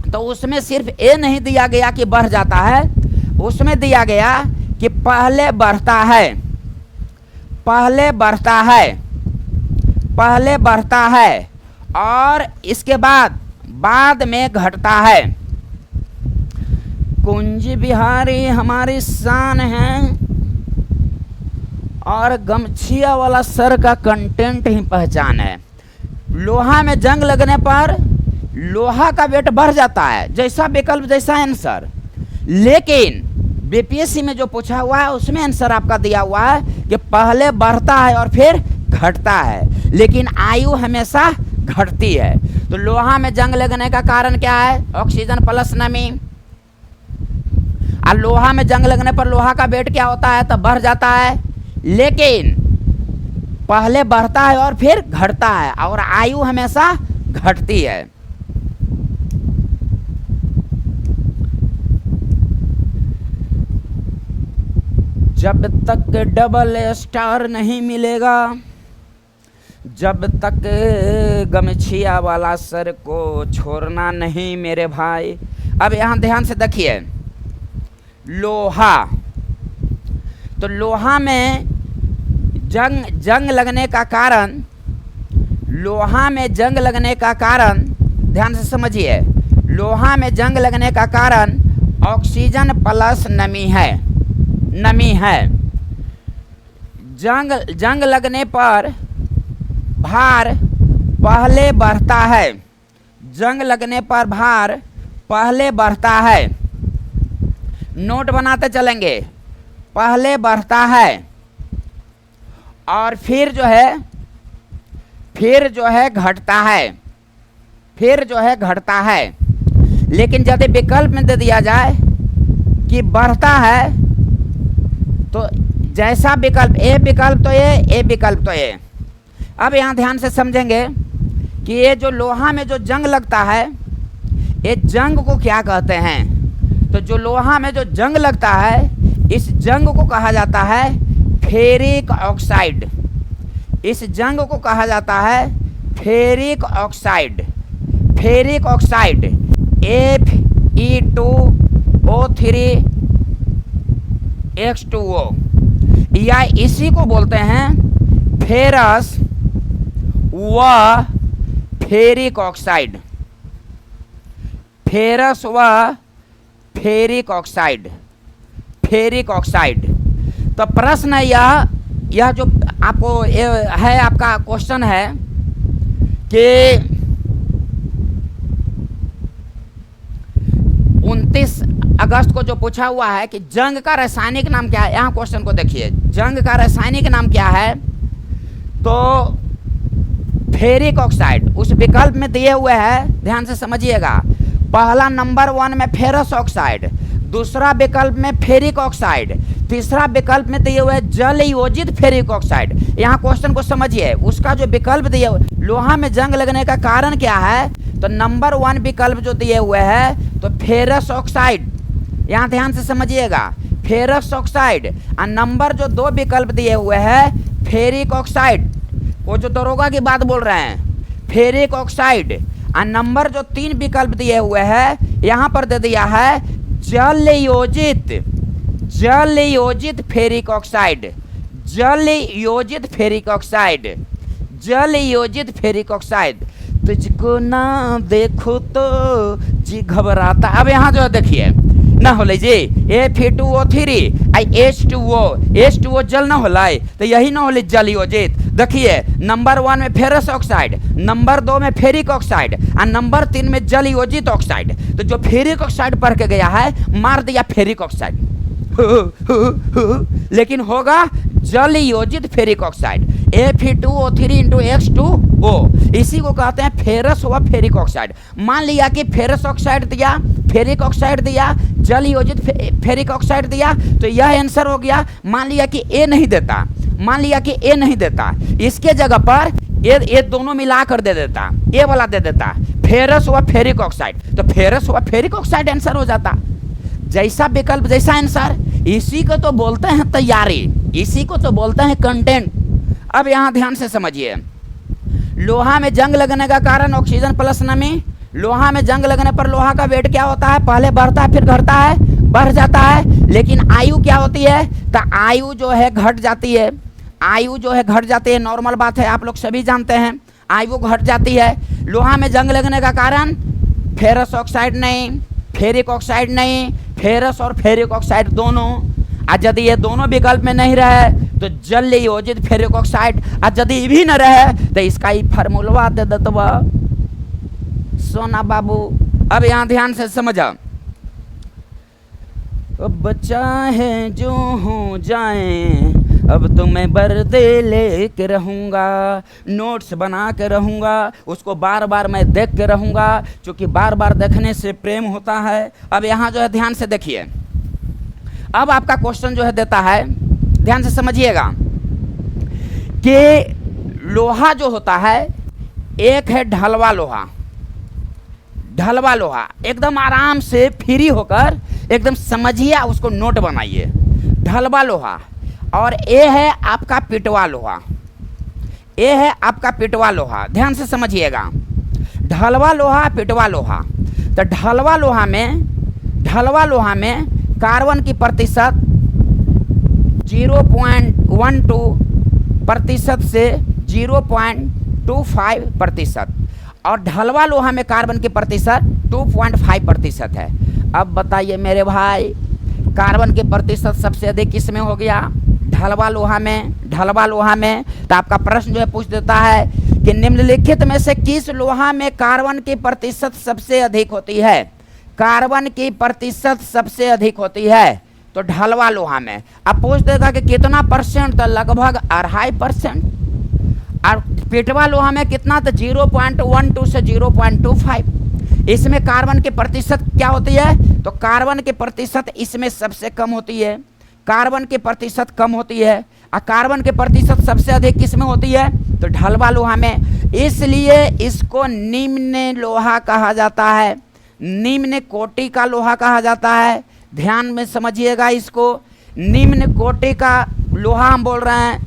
तो उसमें सिर्फ ए नहीं दिया गया कि बढ़ जाता है, उसमें दिया गया कि पहले बढ़ता है, पहले बढ़ता है, पहले बढ़ता है और इसके बाद में घटता है। कुंज बिहारी हमारी शान है और गमछिया वाला सर का कंटेंट ही पहचान है। लोहा में जंग लगने पर लोहा का वेट बढ़ जाता है, जैसा विकल्प जैसा आंसर। लेकिन बीपीएससी में जो पूछा हुआ है उसमें आंसर आपका दिया हुआ है कि पहले बढ़ता है और फिर घटता है, लेकिन आयु हमेशा घटती है। तो लोहा में जंग लगने का कारण क्या है? ऑक्सीजन प्लस नमी। और लोहा में जंग लगने पर लोहा का वेट क्या होता है? तब बढ़ जाता है, लेकिन पहले बढ़ता है और फिर घटता है, और आयु हमेशा घटती है। जब तक डबल स्टार नहीं मिलेगा, जब तक गमछिया वाला सर को छोड़ना नहीं मेरे भाई। अब यहाँ ध्यान से देखिए, लोहा, तो लोहा में जंग लगने का कारण, लोहा में जंग लगने का कारण, ध्यान से समझिए, लोहा में जंग लगने का कारण ऑक्सीजन प्लस नमी है, नमी है। जंग लगने पर भार पहले बढ़ता है, जंग लगने पर भार पहले बढ़ता है। नोट बनाते चलेंगे, पहले बढ़ता है और फिर जो है घटता है, फिर जो है घटता है। लेकिन यदि विकल्प में दे दिया जाए कि बढ़ता है, तो जैसा विकल्प ए विकल्प तो ए विकल्प तो ए। अब यहाँ ध्यान से समझेंगे कि ये जो लोहा में जो जंग लगता है, ये जंग को क्या कहते हैं? तो जो लोहा में जो जंग लगता है, इस जंग को कहा जाता है फेरिक ऑक्साइड। इस जंग को कहा जाता है ferric oxide. Ferric oxide Fe2O3X2O, या इसी को बोलते हैं फेरस व फेरिक ऑक्साइड। फेरस व फेरिक ऑक्साइड, फेरिक ऑक्साइड। तो प्रश्न यह जो आपको है, आपका क्वेश्चन है कि 29 अगस्त को जो पूछा हुआ है कि जंग का रासायनिक नाम क्या है। यहाँ क्वेश्चन को देखिए, जंग का रासायनिक नाम क्या है? तो फेरिक ऑक्साइड उस विकल्प में दिए हुए हैं, ध्यान से समझिएगा। पहला नंबर 1 में फेरस ऑक्साइड, दूसरा विकल्प में फेरिक ऑक्साइड, तीसरा विकल्प में दिए हुए जल योजित फेरिक ऑक्साइड। यहाँ क्वेश्चन को समझिए, उसका जो विकल्प दिए हुए, लोहा में जंग लगने का कारण क्या है? तो नंबर 1 विकल्प जो दिए हुए हैं तो फेरस ऑक्साइड। यहाँ ध्यान से समझिएगा, फेरस ऑक्साइड। और नंबर जो 2 विकल्प दिए हुए हैं फेरिक ऑक्साइड, वो जो दरोगा की बात बोल रहे हैं, फेरिक ऑक्साइड। और नंबर जो 3 विकल्प दिए हुए हैं, यहाँ पर दे दिया है जल योजित फेरिक ऑक्साइड, जल योजित फेरिक ऑक्साइड, जल योजित फेरिक ऑक्साइड। तुझको ना देखो तो जी घबराता। अब यहाँ जो देखिए ना हो जी Fe2O3 H2O जल ना होला, तो यही ना हो जल योजित। देखिए नंबर 1 में फेरस ऑक्साइड, नंबर 2 में फेरिक ऑक्साइड और नंबर 3 में जल योजित ऑक्साइड। तो जो फेरिक ऑक्साइड पढ़ के गया है मार दिया फेरिक ऑक्साइड, लेकिन होगा जल योजित फेरिक ऑक्साइड Fe2O3X2O। इसी को कहते हैं फेरस व फेरिक ऑक्साइड। मान लिया कि फेरस ऑक्साइड दिया, फेरिक ऑक्साइड दिया, जल योजित फेरिक ऑक्साइड दिया, तो यह आंसर हो गया। मान लिया कि ए नहीं देता, मान लिया कि ए नहीं देता, इसके जगह पर ये दोनों मिलाकर दे देता, ए वाला दे देता फेरस व फेरिक ऑक्साइड, तो फेरस व फेरिक ऑक्साइड आंसर हो जाता। जैसा विकल्प जैसा आंसर, इसी को तो बोलते हैं तैयारी, इसी को तो बोलते हैं कंटेंट। अब यहाँ ध्यान से समझिए, लोहा में जंग लगने का कारण ऑक्सीजन प्लस नमी। लोहा में जंग लगने पर लोहा का वेट क्या होता है, पहले बढ़ता है फिर घटता है, बढ़ जाता है। लेकिन आयु क्या होती है, तो आयु जो है घट जाती है, आयु जो है घट जाती है, नॉर्मल बात है, आप लोग सभी जानते हैं, आयु घट जाती है। लोहा में जंग लगने का कारण फेरस ऑक्साइड नहीं, फेरिक ऑक्साइड नहीं, फेरस और फेरिक ऑक्साइड दोनों। और यदि ये दोनों विकल्प में नहीं रहे तो जल योजित फेरिक ऑक्साइड, और यदि भी न रहे तो इसका ही फार्मूला दे देतवा सोना बाबू। अब यहाँ ध्यान से समझा, अब चाहे जो हो जाए, अब तो मैं बर्दे लेके रहूँगा, नोट्स बना के रहूँगा, उसको बार बार मैं देख के रहूँगा, क्योंकि बार बार देखने से प्रेम होता है। अब यहाँ जो है ध्यान से देखिए, अब आपका क्वेश्चन जो है देता है, ध्यान से समझिएगा कि लोहा जो होता है, एक है ढलवा लोहा, ढलवा लोहा, एकदम आराम से फ्री होकर एकदम समझिए, उसको नोट बनाइए, ढलवा लोहा। और ये है आपका पिटवा लोहा, ये है आपका पिटवा लोहा, ध्यान से समझिएगा, ढलवा लोहा, पिटवा लोहा। तो ढलवा लोहा में कार्बन की प्रतिशत 0.12% से 0.25%, और ढलवा लोहा में कार्बन की प्रतिशत 2.5% है। अब बताइए मेरे भाई, कार्बन की प्रतिशत सबसे अधिक किस में हो गया, ढलवा लोहा में, ढलवा लोहा में। तो आपका प्रश्न जो है पूछ देता है कि निम्नलिखित में से किस लोहा में कार्बन की प्रतिशत सबसे अधिक होती है, कार्बन की प्रतिशत सबसे अधिक होती है, तो ढलवा लोहा में। अब पूछ देगा कि कितना परसेंट, तो लगभग 2.5%। और पिटवा लोहा में कितना, तो 0.12 से 0.25। इसमें कार्बन की प्रतिशत क्या होती है, तो कार्बन की प्रतिशत इसमें सबसे कम होती है, कार्बन की प्रतिशत कम होती है। और कार्बन की प्रतिशत सबसे अधिक किस में होती है, तो ढलवा लोहा में। इसलिए इसको निम्न लोहा कहा जाता है, निम्न कोटि का लोहा कहा जाता है। ध्यान में समझिएगा, इसको निम्न कोटि का लोहा हम बोल रहे हैं।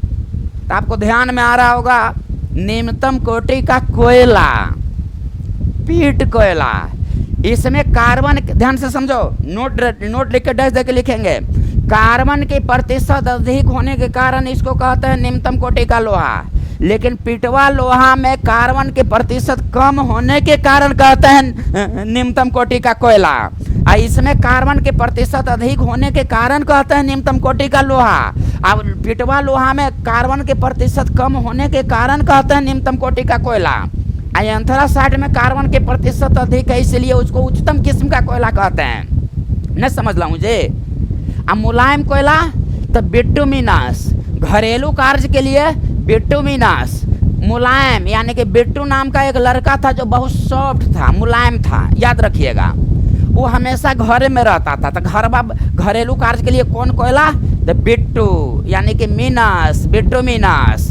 तो आपको ध्यान में आ रहा होगा, निम्नतम कोटि का कोयला, पीट कोयला, इसमें कार्बन, ध्यान से समझो, नोट लिख के डैश देके लिखेंगे, कार्बन की प्रतिशत अधिक होने के कारण इसको कहते हैं निम्नतम कोटि का लोहा। लेकिन पिटवा लोहा में कार्बन की प्रतिशत कम होने के कारण कहते हैं निम्नतम कोटि का कोयला, और इसमें कार्बन की प्रतिशत अधिक होने के कारण कहते हैं निम्नतम कोटि का लोहा। अब पिटवा लोहा में कार्बन की प्रतिशत कम होने के कारण कहते हैं निम्नतम कोटि का कोयला। एंथ्रासाइड में कार्बन की प्रतिशत अधिक है, इसलिए उसको उच्चतम किस्म का कोयला कहते हैं। न समझ ला मुझे। अब मुलायम कोयला, तो बिटुमिनस, घरेलू कार्य के लिए बिटुमिनस, मुलायम, यानी कि बिट्टू नाम का एक लड़का था जो बहुत सॉफ्ट था, मुलायम था, याद रखिएगा। वो हमेशा घर में रहता था, तो घरेलू कार्य के लिए कौन कोयला, तो बिट्टू, यानी कि मीनस, बिटुमिनस।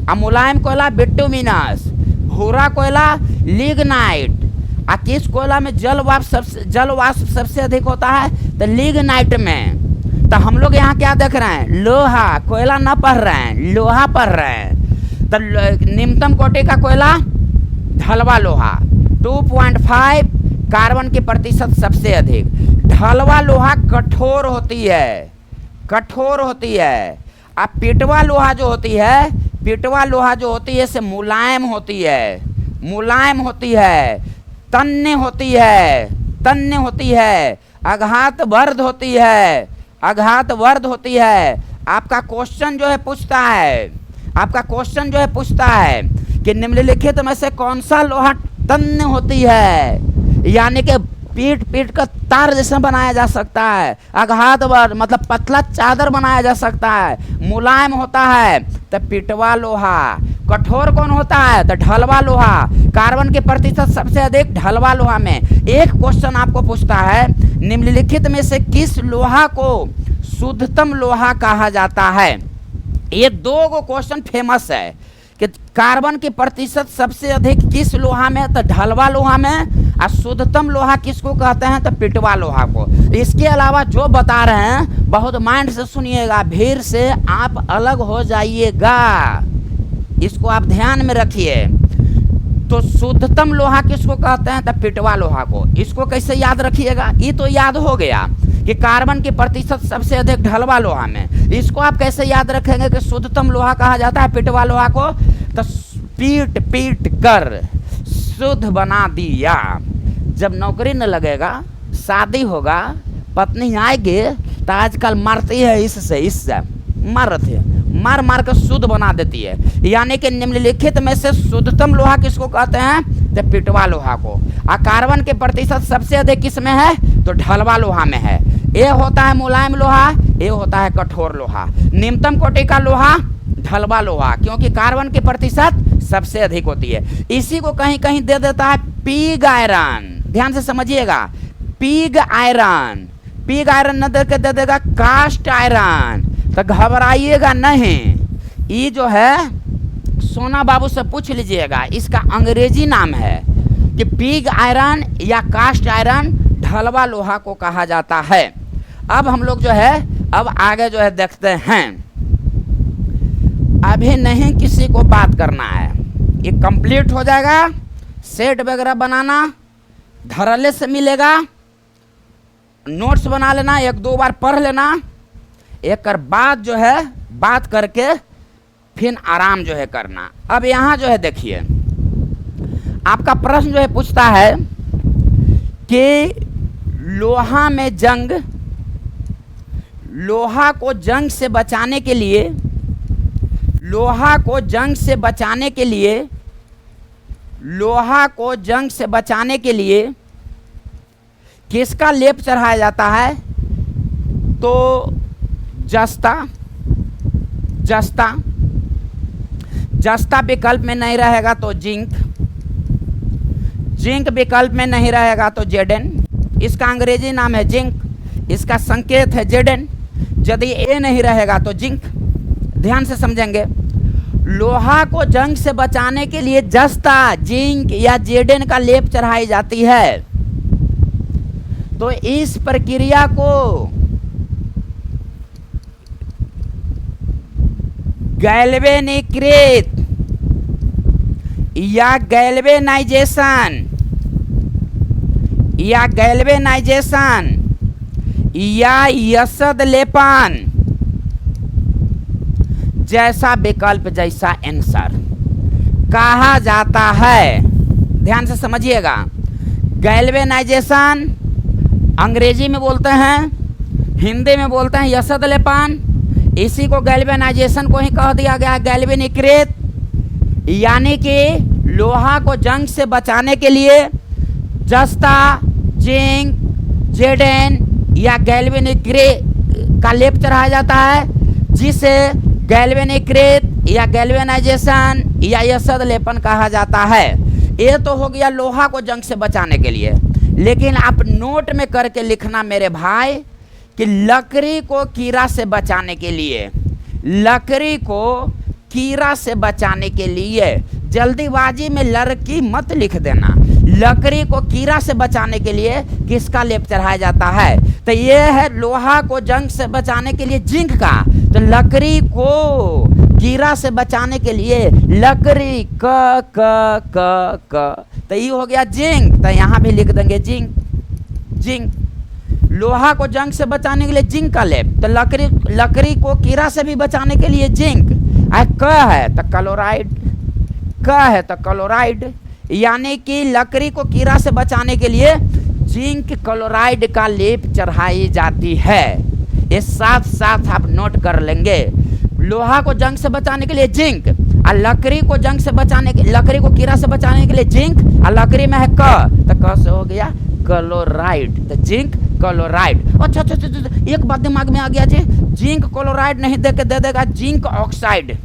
अब मुलायम कोयला बिटुमिनस। भूरा कोयला लिग्नाइट। और किस कोयला में जल वाष्प सबसे अधिक होता है, तो लिग्नाइट में। तो हम लोग यहाँ क्या देख रहे हैं, लोहा, कोयला न पढ़ रहे हैं, लोहा पढ़ रहे हैं। तो निम्नतम कोटि का कोयला ढलवा लोहा, 2.5, कार्बन की प्रतिशत सबसे अधिक। ढलवा लोहा कठोर होती है, कठोर होती है। अब पिटवा लोहा जो होती है, पिटवा लोहा जो होती है से मुलायम होती है, मुलायम होती है, तन्य होती है, तन्य होती है, आघात वर्ध होती है, आघात वर्ध होती है। आपका क्वेश्चन जो है पूछता है, आपका क्वेश्चन जो है पूछता है कि निम्नलिखित में से कौन सा लोहा तन्य होती है, यानी कि पीट का तार जैसा बनाया जा सकता है, आघात वर्ध मतलब पतला चादर बनाया जा सकता है, मुलायम होता है तो पिटवा लोहा। कठोर कौन होता है, तो ढलवा लोहा। कार्बन की प्रतिशत सबसे अधिक ढलवा लोहा में। एक क्वेश्चन आपको पूछता है, निम्नलिखित में से किस लोहा को शुद्धतम लोहा कहा जाता है। ये दो क्वेश्चन फेमस है, कि कार्बन की प्रतिशत सबसे अधिक किस लोहा में, तो ढलवा लोहा में। और शुद्धतम लोहा किसको कहते हैं, तो पिटवा लोहा को। इसके अलावा जो बता रहे हैं बहुत माइंड से सुनिएगा, भीड़ से आप अलग हो जाइएगा, इसको आप ध्यान में रखिए। तो शुद्धतम लोहा किसको कहते हैं, तो पिटवा लोहा को। इसको कैसे याद रखिएगा, ये तो याद हो गया कि कार्बन की प्रतिशत सबसे अधिक ढलवा लोहा में। इसको आप कैसे याद रखेंगे कि शुद्धतम लोहा कहा जाता है पिटवा लोहा को, तो पीट पीट कर शुद्ध बना दिया। जब नौकरी न लगेगा, शादी होगा, पत्नी आएगी, तो आजकल मारती है इससे मारती है, मार मार कर शुद्ध बना देती है। यानी कि निम्नलिखित में से शुद्धतम लोहा किसको कहते हैं, तो पिटवा लोहा को। और कार्बन के प्रतिशत सबसे अधिक किस में है, तो ढलवा लोहा में है। ये होता है मुलायम लोहा, ये होता है कठोर लोहा। निम्नतम कोटि का लोहा ढलवा लोहा, क्योंकि कार्बन की प्रतिशत सबसे अधिक होती है। इसी को कहीं कहीं दे देता है पिग आयरन, ध्यान से समझिएगा, पिग आयरन। पिग आयरन न दे के दे देगा कास्ट आयरन, तो घबराइएगा नहीं। ये जो है सोना बाबू से पूछ लीजिएगा, इसका अंग्रेजी नाम है कि पिग आयरन या कास्ट आयरन ढलवा लोहा को कहा जाता है। अब हम लोग जो है अब आगे जो है देखते हैं। अभी नहीं किसी को बात करना है, ये कंप्लीट हो जाएगा। सेट वगैरह बनाना धड़ल्ले से मिलेगा, नोट्स बना लेना, एक दो बार पढ़ लेना, एक बाद जो है बात करके फिर आराम जो है करना। अब यहाँ जो है देखिए, आपका प्रश्न जो है पूछता है कि लोहा में जंग, लोहा को जंग से बचाने के लिए, लोहा को जंग से बचाने के लिए, लोहा को जंग से बचाने के लिए किसका लेप चढ़ाया जाता है, तो जस्ता, जस्ता, जस्ता विकल्प में नहीं रहेगा तो जिंक, जिंक विकल्प में नहीं रहेगा तो जेडन। इसका अंग्रेजी नाम है जिंक, इसका संकेत है जेडन। यदि ए नहीं रहेगा तो जिंक। ध्यान से समझेंगे, लोहा को जंग से बचाने के लिए जस्ता, जिंक या जेडन का लेप चढ़ाई जाती है। तो इस प्रक्रिया को गैल्वेनीकृत या गैल्वेनाइजेशन या गैल्वेनाइजेशन या यसद लेपन जैसा विकल्प, जैसा आंसर कहा जाता है। ध्यान से समझिएगा, गैल्वेनाइजेशन अंग्रेजी में बोलते हैं, हिंदी में बोलते हैं यसद लेपन। इसी को गैल्वेनाइजेशन को ही कह दिया गया, गैल्वेनीकृत। यानी कि लोहा को जंग से बचाने के लिए जस्ता, जिंक, जेडन या गैल्वेनीकृत का लेप चढ़ाया जाता है, जिसे गैल्वेनीकृत या गैल्वेनाइजेशन या यसद लेपन कहा जाता है। ये तो हो गया लोहा को जंग से बचाने के लिए। लेकिन आप नोट में करके लिखना मेरे भाई कि लकड़ी को कीड़ा से बचाने के लिए, लकड़ी को कीड़ा से बचाने के लिए, जल्दीबाजी में लड़की मत लिख देना। लकड़ी को कीड़ा से बचाने के लिए किसका लेप चढ़ाया जाता है, तो ये है लोहा को जंग से बचाने के लिए जिंक का। तो लकड़ी को कीड़ा से बचाने के लिए लकड़ी क तो ये हो गया जिंक, तो यहाँ भी लिख देंगे जिंक, जिंक। लोहा को जंग से बचाने के लिए जिंक का लेप, तो लकड़ी को कीड़ा से भी बचाने के लिए जिंक। क है तो क्लोराइड, क है तो क्लोराइड, यानी कि लकड़ी को कीड़ा से बचाने के लिए जिंक क्लोराइड का लेप चढ़ाई जाती है। ये साथ साथ आप नोट कर लेंगे, लोहा को जंग से बचाने के लिए जिंक, और लकड़ी को जंग से बचाने के, लकड़ी को कीड़ा से बचाने के लिए जिंक, और लकड़ी में है क, तो क से हो गया क्लोराइड, तो जिंक क्लोराइड। अच्छा अच्छा अच्छा, एक बात दिमाग में आ गया जी, जिंक क्लोराइड नहीं दे के दे देगा जिंक ऑक्साइड,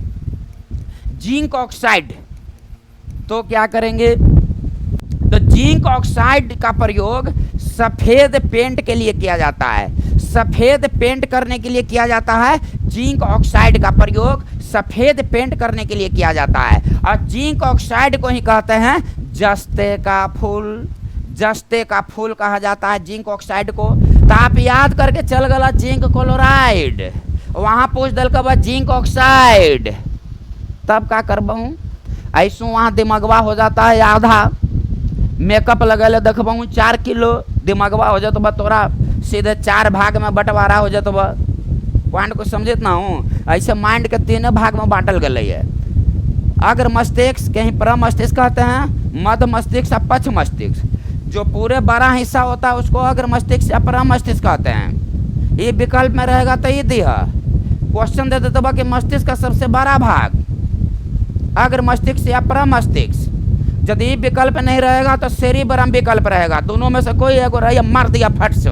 जिंक ऑक्साइड। तो क्या करेंगे, तो जिंक ऑक्साइड का प्रयोग सफेद पेंट के लिए किया जाता है। सफेद पेंट करने के लिए किया जाता है जिंक ऑक्साइड का प्रयोग सफेद पेंट करने के लिए किया जाता है। और जिंक ऑक्साइड को ही कहते हैं जस्ते का फूल। जस्ते का फूल कहा जाता है जिंक ऑक्साइड को। तो आप याद करके चल गला जिंक क्लोराइड, वहां पूछ दल के बाद जिंक ऑक्साइड, तब का करबहूँ ऐसू वहाँ दिमागवा हो जाता है आधा। मेकअप लगल देखबहूँ 4 किलो दिमागवा हो जाता बा, तोरा सीधे 4 भाग में बंटवारा हो जाता बा। पॉइंट को समझित ना हूँ। ऐसे माइंड के 3 भाग में बांटल गल है। अग्र मस्तिष्क कहीं परम मस्तिष्क कहते हैं, मध्य मस्तिष्क और पक्ष मस्तिष्क। जो पूरे बड़ा हिस्सा होता है उसको अग्र मस्तिष्क या परम मस्तिष्क कहते हैं। ये विकल्प में रहेगा तो ये दिया क्वेश्चन दे देते बा कि मस्तिष्क का सबसे बड़ा भाग अग्र मस्तिष्क या परम मस्तिष्क। यदि विकल्प नहीं रहेगा तो सेरिब्रम विकल्प रहेगा। दोनों में से कोई एक रही, मार दिया फट से।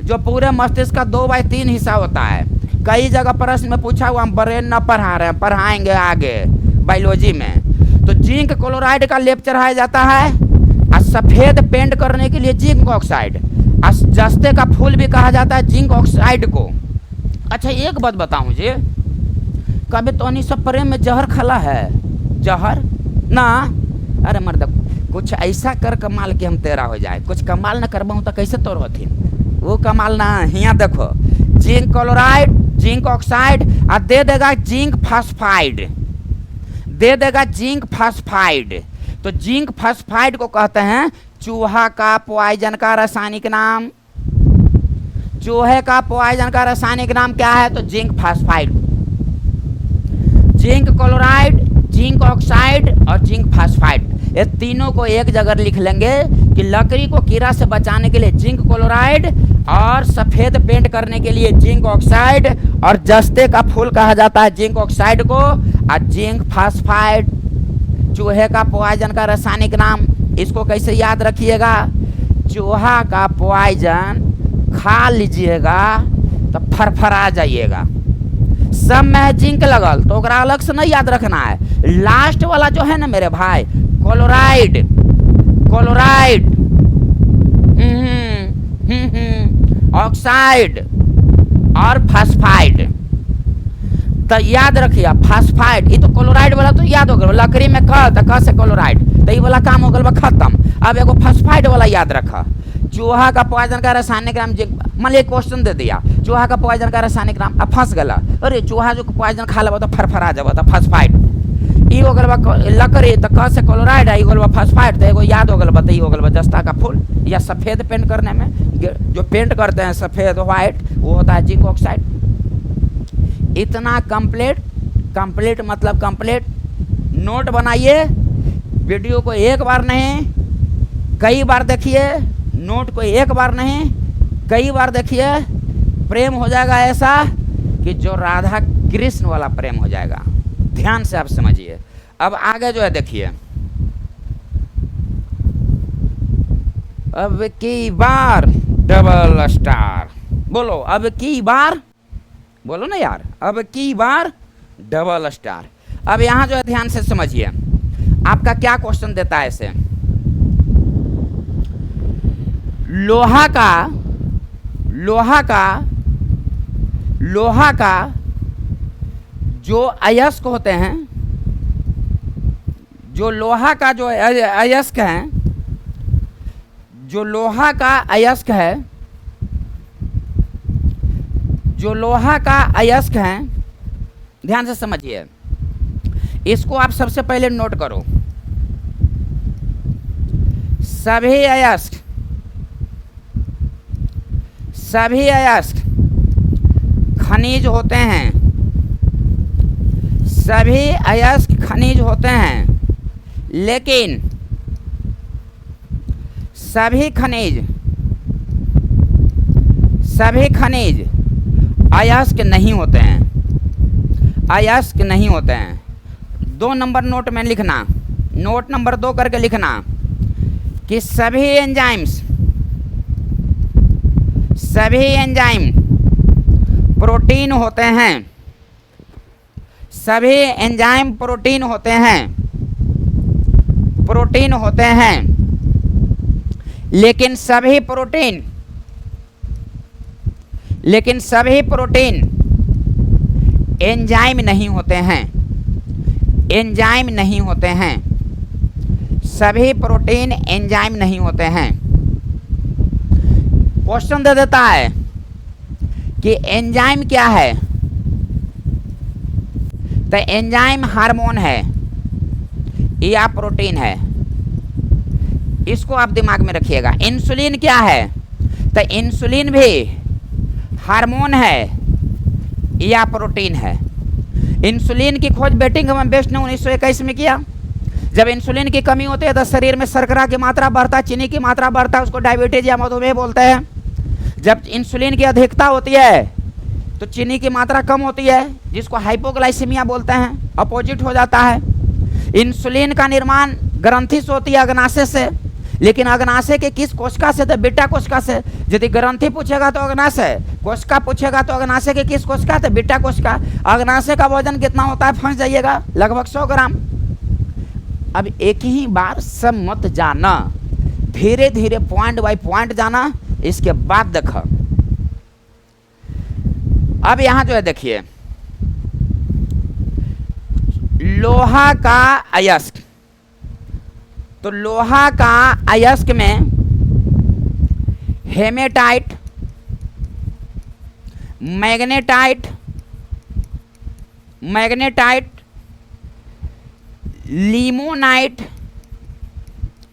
जो पूरे मस्तिष्क का 2/3 हिस्सा होता है। कई जगह प्रश्न में पूछा हुआ, हम ब्रेन न पढ़ा रहे हैं, पढ़ाएंगे आगे बायोलॉजी में। तो जिंक क्लोराइड का लेप चढ़ाया जाता है और सफेद पेंट करने के लिए जिंक ऑक्साइड। और जस्ते का फूल भी कहा जाता है जिंक ऑक्साइड को। अच्छा एक बात बताऊं जी, कभी तो नहीं सब प्रेम में जहर खला है? जहर ना, अरे मर्द कुछ ऐसा कर कमाल कि हम तेरा हो जाए। कुछ कमाल न करबहूँ तो कैसे तोर होथिन? वो कमाल ना। यहाँ देखो जिंक क्लोराइड, जिंक ऑक्साइड और दे देगा जिंक फास्फाइड, दे देगा जिंक फास्फाइड। तो जिंक फास्फाइड को कहते हैं चूहा का पॉइजन का रासायनिक नाम। चूहे का पॉइजन का रासायनिक नाम क्या है? तो zinc phosphide. Zinc chloride, zinc oxide और जिंक फास्फाइड, ये तीनों को एक जगह लिख लेंगे कि लकड़ी को कीड़ा से बचाने के लिए जिंक क्लोराइड और सफेद पेंट करने के लिए जिंक ऑक्साइड, और जस्ते का फूल कहा जाता है जिंक ऑक्साइड को, और जिंक फास्फाइड चूहे का पॉइजन का रासायनिक नाम। इसको कैसे याद रखिएगा? चूहा का पॉइजन खा लीजिएगा तो फरफरा जाइएगा। सब में जिंक लगल तो ओकरा अलग से नहीं याद रखना है। लास्ट वाला जो है ना मेरे भाई, क्लोराइड, क्लोराइड, ऑक्साइड और फास्फाइड, तो याद रखिए फास्फाइड। ये तो क्लोराइड वाला तो याद हो गया, लकड़ी में क से क्लोराइड, तो ये वाला काम हो गया खत्म। अब एगो फास्फाइड वाला याद रखा। चूहा का पॉइजन का रासायनिक नाम, मान लीजिए क्वेश्चन दे दिया चूहा का पॉइजन का रासायनिक नाम, अब फंस गला। अरे चूहा जो पॉइजन खा लेबा तो फरफरा जाबा तो फास्फाइड। ई हो गलबा लकड़ी तो क से क्लोराइड है, ई गलबा फास्फाइड, तो एगो याद हो गलबा तो ई हो गलबा जस्ता का फूल। या सफेद पेंट करने में जो पेंट करते हैं सफेद व्हाइट, वो होता है जिंक ऑक्साइड। इतना कंप्लीट, कंप्लीट मतलब कंप्लीट। नोट बनाइए, वीडियो को एक बार नहीं कई बार देखिए, नोट को एक बार नहीं कई बार देखिए। प्रेम हो जाएगा ऐसा कि जो राधा कृष्ण वाला प्रेम हो जाएगा। ध्यान से आप समझिए। अब आगे जो है देखिए, अब की बार डबल स्टार बोलो, अब की बार बोलो ना यार, अब की बार डबल स्टार। अब यहां जो है ध्यान से समझिए, आपका क्या क्वेश्चन देता है इसे। लोहा का जो अयस्क होते हैं, जो लोहा का जो अयस्क है, जो लोहा का अयस्क है, जो लोहा का अयस्क है, ध्यान से समझिए। इसको आप सबसे पहले नोट करो। सभी अयस्क खनिज होते हैं, सभी अयस्क खनिज होते हैं, लेकिन सभी खनिज अयस्क नहीं होते हैं, अयस्क नहीं होते हैं। 2 नंबर नोट में लिखना, नोट नंबर 2 करके लिखना कि सभी एंजाइम प्रोटीन होते हैं, सभी एंजाइम प्रोटीन होते हैं, लेकिन सभी प्रोटीन एंजाइम नहीं होते हैं, एंजाइम नहीं होते हैं, सभी प्रोटीन एंजाइम नहीं होते हैं। क्वेश्चन दे देता है कि एंजाइम क्या है, तो एंजाइम हार्मोन है या प्रोटीन है, इसको आप दिमाग में रखिएगा। इंसुलिन क्या है, तो इंसुलिन भी हार्मोन है या प्रोटीन है। इंसुलिन की खोज बेटिंघम बेस्ट ने 1921 में किया। जब इंसुलिन की कमी होती है तो शरीर में शर्करा की मात्रा बढ़ता है, चीनी की मात्रा बढ़ता है, उसको डायबिटीज या मधुमेह बोलते हैं। जब इंसुलिन की अधिकता होती है तो चीनी की मात्रा कम होती है, जिसको हाइपोग्लाइसीमिया बोलते हैं, अपोजिट हो जाता है। इंसुलिन का निर्माण ग्रंथि से होती है, अग्नाशय से, लेकिन अग्नाशय के किस कोशिका से, तो बीटा कोशिका से। यदि ग्रंथि पूछेगा तो अग्नाशय, कोशिका पूछेगा तो अग्नाशय के किस कोशिका, तो बीटा कोशिका। अग्नाशय का वजन कितना होता है, फंस जाइएगा, लगभग 100 ग्राम। अब एक ही बार सब मत जाना, धीरे धीरे पॉइंट बाय पॉइंट जाना, इसके बाद देखो। अब यहां जो है देखिए, लोहा का अयस्क, तो लोहा का अयस्क में हेमेटाइट, मैग्नेटाइट, लिमोनाइट,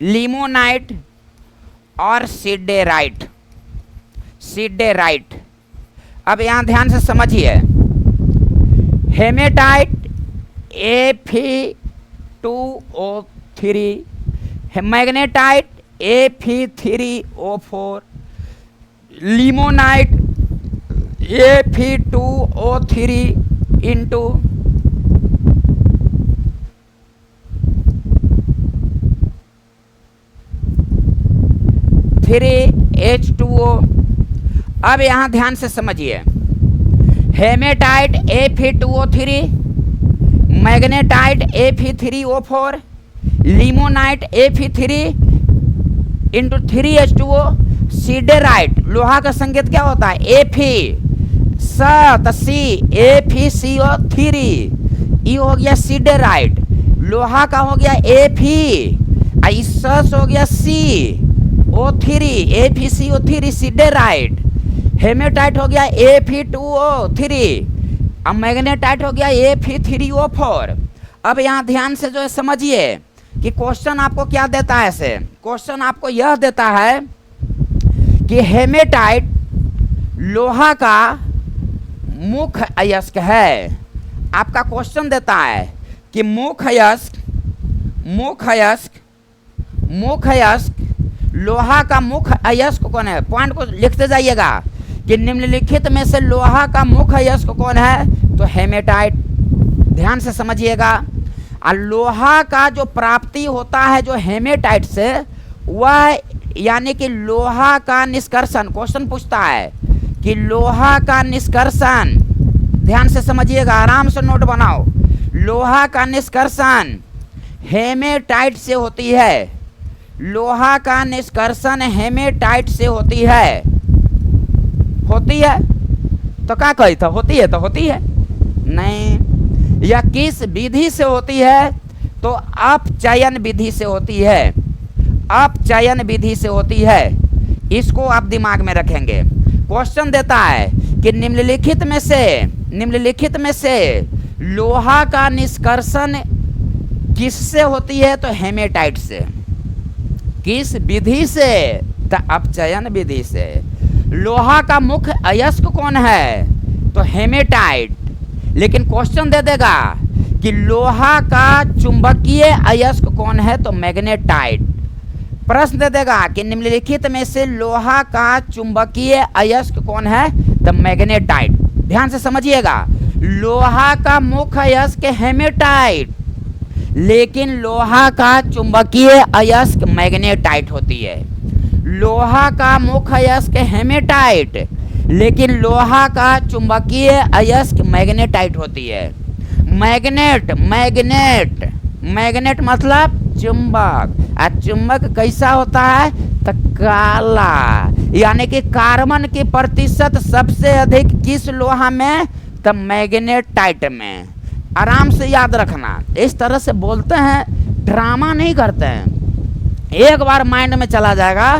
लिमोनाइट और सिडेराइट, सिडेराइट। अब यहां ध्यान से समझिए, hematite Fe2O3, magnetite Fe3O4, limonite Fe2O3 into 3H2O। अब यहां ध्यान से समझिए, hematite Fe2O3, magnetite Fe3O4, limonite Fe3 into 3H2O, siderite. लोहा का संकेत क्या होता है, FeCO3, ये हो गया सिडेराइट। लोहा का हो गया Fe, इस हो गया CO3, FeCO3 सिडेराइट। हेमेटाइट हो गया Fe2O3, अब मैग्नेटाइट हो गया Fe3O4। अब यहाँ ध्यान से जो है समझिए कि क्वेश्चन आपको क्या देता है, से क्वेश्चन आपको यह देता है कि हेमेटाइट लोहा का मुख्य अयस्क है। आपका क्वेश्चन देता है कि मुख्य अयस्क लोहा का मुख्य अयस्क कौन है। पॉइंट को लिखते जाइएगा कि निम्नलिखित में से लोहा का मुख्य अयस्क कौन है, तो हेमेटाइट। ध्यान से समझिएगा, और लोहा का जो प्राप्ति होता है जो हेमेटाइट से, वह यानी कि लोहा का निष्कर्षण। क्वेश्चन पूछता है कि लोहा का निष्कर्षण, ध्यान से समझिएगा, आराम से नोट बनाओ। लोहा का निष्कर्षण हेमेटाइट से होती है, लोहा का निष्कर्षण हेमेटाइट से होती है। तो क्या कही था, होती है तो होती है नहीं। या किस विधि से होती है, तो अपचयन विधि से होती है, अपचयन विधि से होती है। इसको आप दिमाग में रखेंगे। क्वेश्चन देता है कि निम्नलिखित में से लोहा का निष्कर्षण किससे होती है, तो हेमेटाइट से। किस विधि से, तो अपचयन विधि से। लोहा का मुख्य अयस्क कौन है, तो हेमेटाइट। लेकिन क्वेश्चन दे देगा कि लोहा का चुंबकीय अयस्क कौन है, तो मैग्नेटाइट। प्रश्न दे देगा कि निम्नलिखित में से लोहा का चुंबकीय अयस्क कौन है, तो मैग्नेटाइट। ध्यान से समझिएगा, लोहा का मुख्य अयस्क हेमेटाइट, लेकिन लोहा का चुंबकीय अयस्क मैग्नेटाइट होती है। लोहा का मुख्य अयस्क हेमेटाइट, लेकिन लोहा का चुंबकीय अयस्क मैग्नेटाइट होती है। मैग्नेट मतलब चुंबक। और चुंबक कैसा होता है, तो काला। यानी कि कार्बन की प्रतिशत सबसे अधिक किस लोहा में, तो तो मैग्नेटाइट में। आराम से याद रखना, इस तरह से बोलते हैं, ड्रामा नहीं करते हैं। एक बार माइंड में चला जाएगा,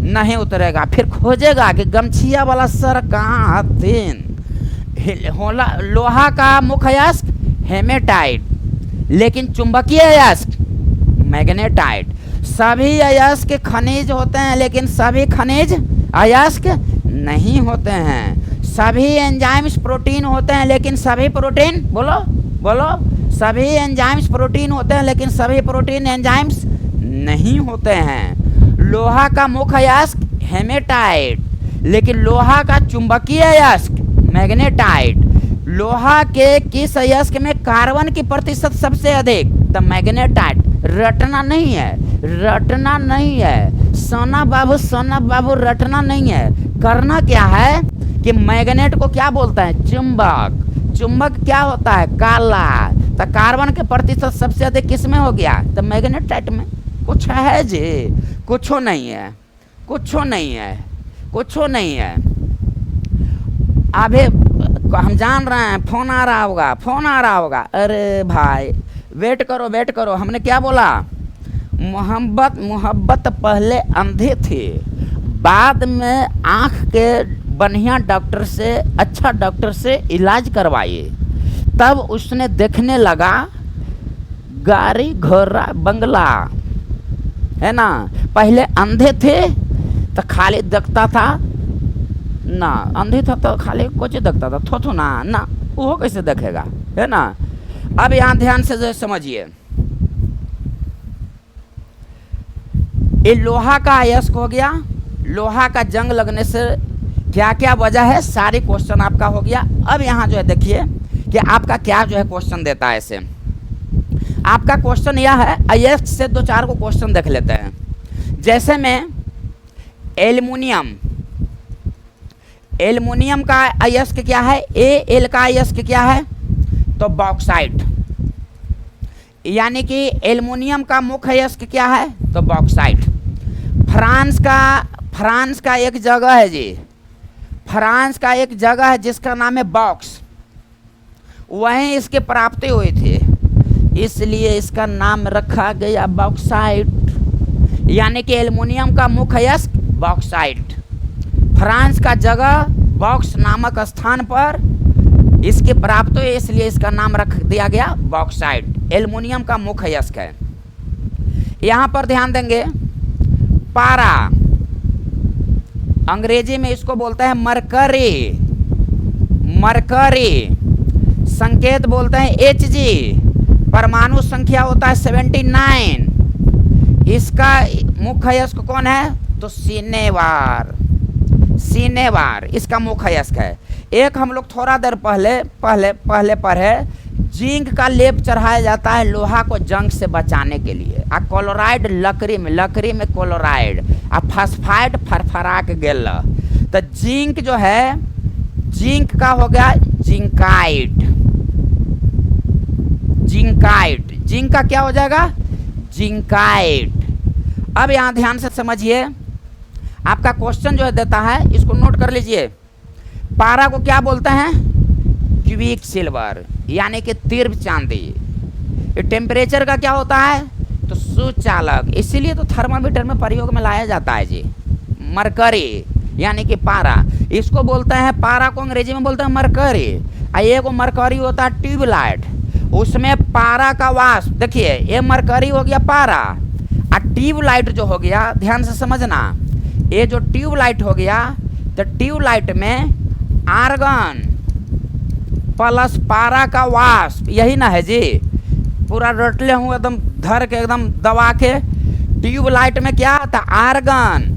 नहीं उतरेगा, फिर खोजेगा कि गमछिया वाला सर कहाँ हथिन। लोहा का मुख्य अयस्क हेमेटाइट, लेकिन चुंबकीय अयस्क मैग्नेटाइट। सभी अयस्क खनिज होते हैं, लेकिन सभी खनिज अयस्क नहीं होते हैं। सभी एंजाइम्स प्रोटीन होते हैं, लेकिन सभी प्रोटीन, बोलो बोलो, सभी एंजाइम्स प्रोटीन होते हैं, लेकिन सभी प्रोटीन एंजाइम्स नहीं होते हैं। लोहा का मुख्य अयस्क हेमेटाइट, लेकिन लोहा का चुंबकीय अयस्क मैग्नेटाइट। लोहा के किस अयस्क में कार्बन की प्रतिशत सबसे अधिक? तो मैग्नेटाइट। रटना नहीं है, रटना नहीं है, सोना बाबू रटना नहीं है। करना क्या है कि मैग्नेट को क्या बोलता है? चुंबक। चुंबक क्या होता है? काला। तो कार्बन के प्रतिशत सबसे अधिक किस में हो गया? तो मैग्नेटाइट में। कुछ है जी? कुछ नहीं है, कुछ नहीं है, कुछ नहीं है। अभी हम जान रहे हैं फोन आ रहा होगा, फोन आ रहा होगा। अरे भाई वेट करो, वेट करो। हमने क्या बोला? मोहब्बत पहले अंधे थे, बाद में आँख के बढ़िया डॉक्टर से, अच्छा डॉक्टर से इलाज करवाए, तब उसने देखने लगा गाड़ी घोड़ा बंगला, है ना। पहले अंधे थे तो खाली देखता था ना, अंधे था तो खाली कुछ देखता था, थोथो ना वो कैसे देखेगा, है ना। अब यहाँ ध्यान से जो समझिए, ये लोहा का अयस्क हो गया। लोहा का जंग लगने से क्या क्या वजह है, सारी क्वेश्चन आपका हो गया। अब यहाँ जो है देखिए कि आपका क्या जो है क्वेश्चन देता है। ऐसे आपका क्वेश्चन यह है, अयस्क से दो चार को क्वेश्चन देख लेते हैं। जैसे में एल्युमिनियम, एल्युमिनियम का अयस्क क्या है? एल का अयस्क क्या है? तो बॉक्साइट। यानी कि एल्युमिनियम का मुख्य अयस्क क्या है? तो बॉक्साइट। फ्रांस का एक जगह है जी, फ्रांस का एक जगह है जिसका नाम है बॉक्स, वहीं इसकी प्राप्ति हुई थी, इसलिए इसका नाम रखा गया बॉक्साइट। यानी कि एल्युमिनियम का मुख्य अयस्क बॉक्साइट। फ्रांस का जगह बॉक्स नामक स्थान पर इसकी प्राप्ति हुई, इसलिए इसका नाम रख दिया गया बॉक्साइट। एल्युमिनियम का मुख्य अयस्क है। यहाँ पर ध्यान देंगे, पारा, अंग्रेजी में इसको बोलते हैं मरकरी। मरकरी संकेत बोलते हैं Hg, परमाणु संख्या होता है 79। इसका मुख्य अयस्क कौन है? तो सिनेवार। सिनेवार इसका मुख्य अयस्क है। एक हम लोग थोड़ा देर पहले पढ़े, जिंक का लेप चढ़ाया जाता है लोहा को जंग से बचाने के लिए। आ क्लोराइड लकड़ी में क्लोराइड, आ फास्फाइड फरफरा के गेल। तो जिंक जो है, जिंक का हो गया जिंकाइट। जिंकाइट, जिंक का क्या हो जाएगा? जिंकाइट। अब यहाँ ध्यान से समझिए, आपका क्वेश्चन जो है देता है, इसको नोट कर लीजिए। पारा को क्या बोलते हैं? क्विक सिल्वर, यानी कि तीव्र चांदी। ये टेम्परेचर का क्या होता है? तो सुचालक, इसीलिए तो थर्मामीटर में प्रयोग में लाया जाता है जी। मरकरी यानी कि पारा, इसको बोलते हैं, पारा को अंग्रेजी में बोलते हैं मरकरी। ये को मरकरी होता है ट्यूबलाइट, उसमें पारा का वाष्प। देखिए ये मरकरी हो गया पारा, और ट्यूबलाइट जो हो गया, ध्यान से समझना, ये जो ट्यूबलाइट हो गया, तो ट्यूबलाइट में आर्गन प्लस पारा का वाष्प, यही ना है जी। पूरा रटले हूँ एकदम धर के, एकदम दबा के। ट्यूबलाइट में क्या था? आर्गन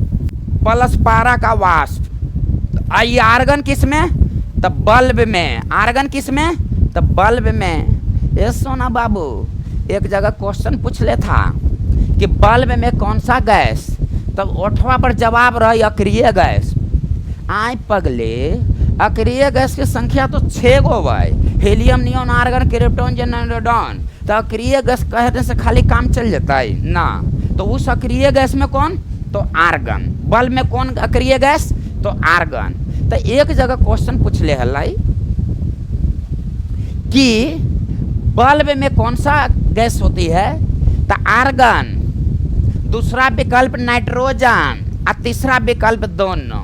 प्लस पारा का वाष्प। ये आर्गन किस में? तो बल्ब में। आर्गन किस में? तो बल्ब में। ये सोना बाबू एक जगह क्वेश्चन पूछ ले था कि बल्ब में कौन सा गैस, तब ओठवा पर जवाब रहा अक्रिय गैस। आय पगले, अक्रिय गैस की संख्या तो 6 गो है, हीलियम, नियोन, आर्गन, क्रिप्टॉन, जेनरेडॉन। तो अक्रिय गैस कहने से खाली काम चल जाता है ना। तो उस अक्रिय गैस में कौन? तो आर्गन। बल्ब में कौन अक्रिय गैस? तो आर्गन। तो एक जगह क्वेश्चन पूछ ले हलाई कि बल्ब में कौन सा गैस होती है, तो आर्गन, दूसरा विकल्प नाइट्रोजन और तीसरा विकल्प दोनों।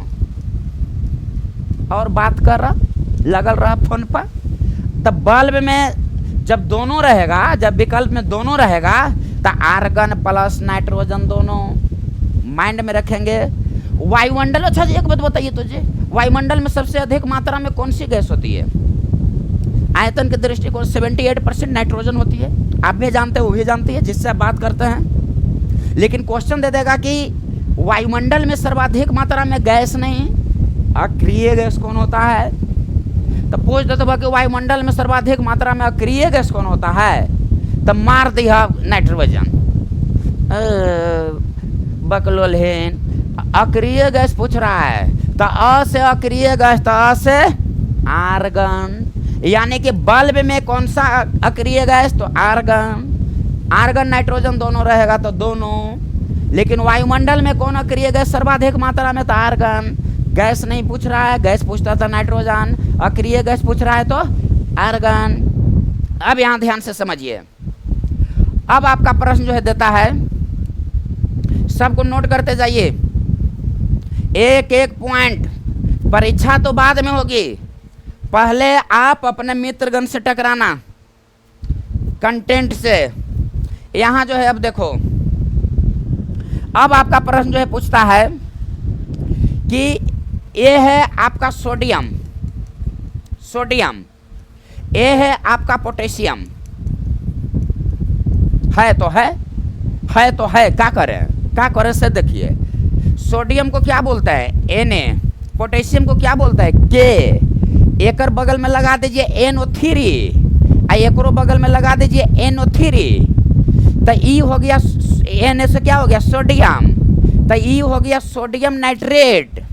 और बात कर रहा, लगल रहा फोन पर। तो बल्ब में जब दोनों रहेगा, जब विकल्प में दोनों रहेगा, तो आर्गन प्लस नाइट्रोजन दोनों माइंड में रखेंगे। वायुमंडल, अच्छा जी एक बात बताइए तो जी, वायुमंडल में सबसे अधिक मात्रा में कौन सी गैस होती है? आयतन के दृष्टिकोण 78% नाइट्रोजन होती है। आप भी जानते हैं, वो भी जानती है, जिससे आप बात करते हैं। लेकिन क्वेश्चन दे देगा कि वायुमंडल में सर्वाधिक मात्रा में गैस नहीं, अक्रिय गैस कौन होता है? तो पूछ देते कि वायुमंडल में सर्वाधिक मात्रा में अक्रिय गैस कौन होता है, तो मार दिया नाइट्रोजन। बकलोलहीन, अक्रिय गैस पूछ रहा है, तो अ से अक्रिय गैस, तो अ से आर्गन। यानी कि बल्ब में कौन सा अक्रिय गैस, तो आर्गन। आर्गन नाइट्रोजन दोनों रहेगा तो दोनों। लेकिन वायुमंडल में कौन अक्रिय गैस सर्वाधिक मात्रा में, तो आर्गन। गैस नहीं पूछ रहा है, गैस पूछता था नाइट्रोजन, अक्रिय गैस पूछ रहा है तो आर्गन। अब यहाँ ध्यान से समझिए। अब आपका प्रश्न जो है देता है, सबको नोट करते जाइए, एक एक पॉइंट। परीक्षा तो बाद में होगी, पहले आप अपने मित्रगण से टकराना कंटेंट से। यहाँ जो है अब देखो, अब आपका प्रश्न जो है पूछता है कि ये है आपका सोडियम, सोडियम, ये है आपका पोटेशियम। है तो है तो है, क्या करें से देखिए। सोडियम को क्या बोलता है, Na, पोटेशियम को क्या बोलता है, K। एक बगल में लगा दीजिए NO3, एक बगल में लगा दीजिए NO3, तो ई हो गया, Na से क्या हो गया, सोडियम, तो ई हो गया सोडियम नाइट्रेट।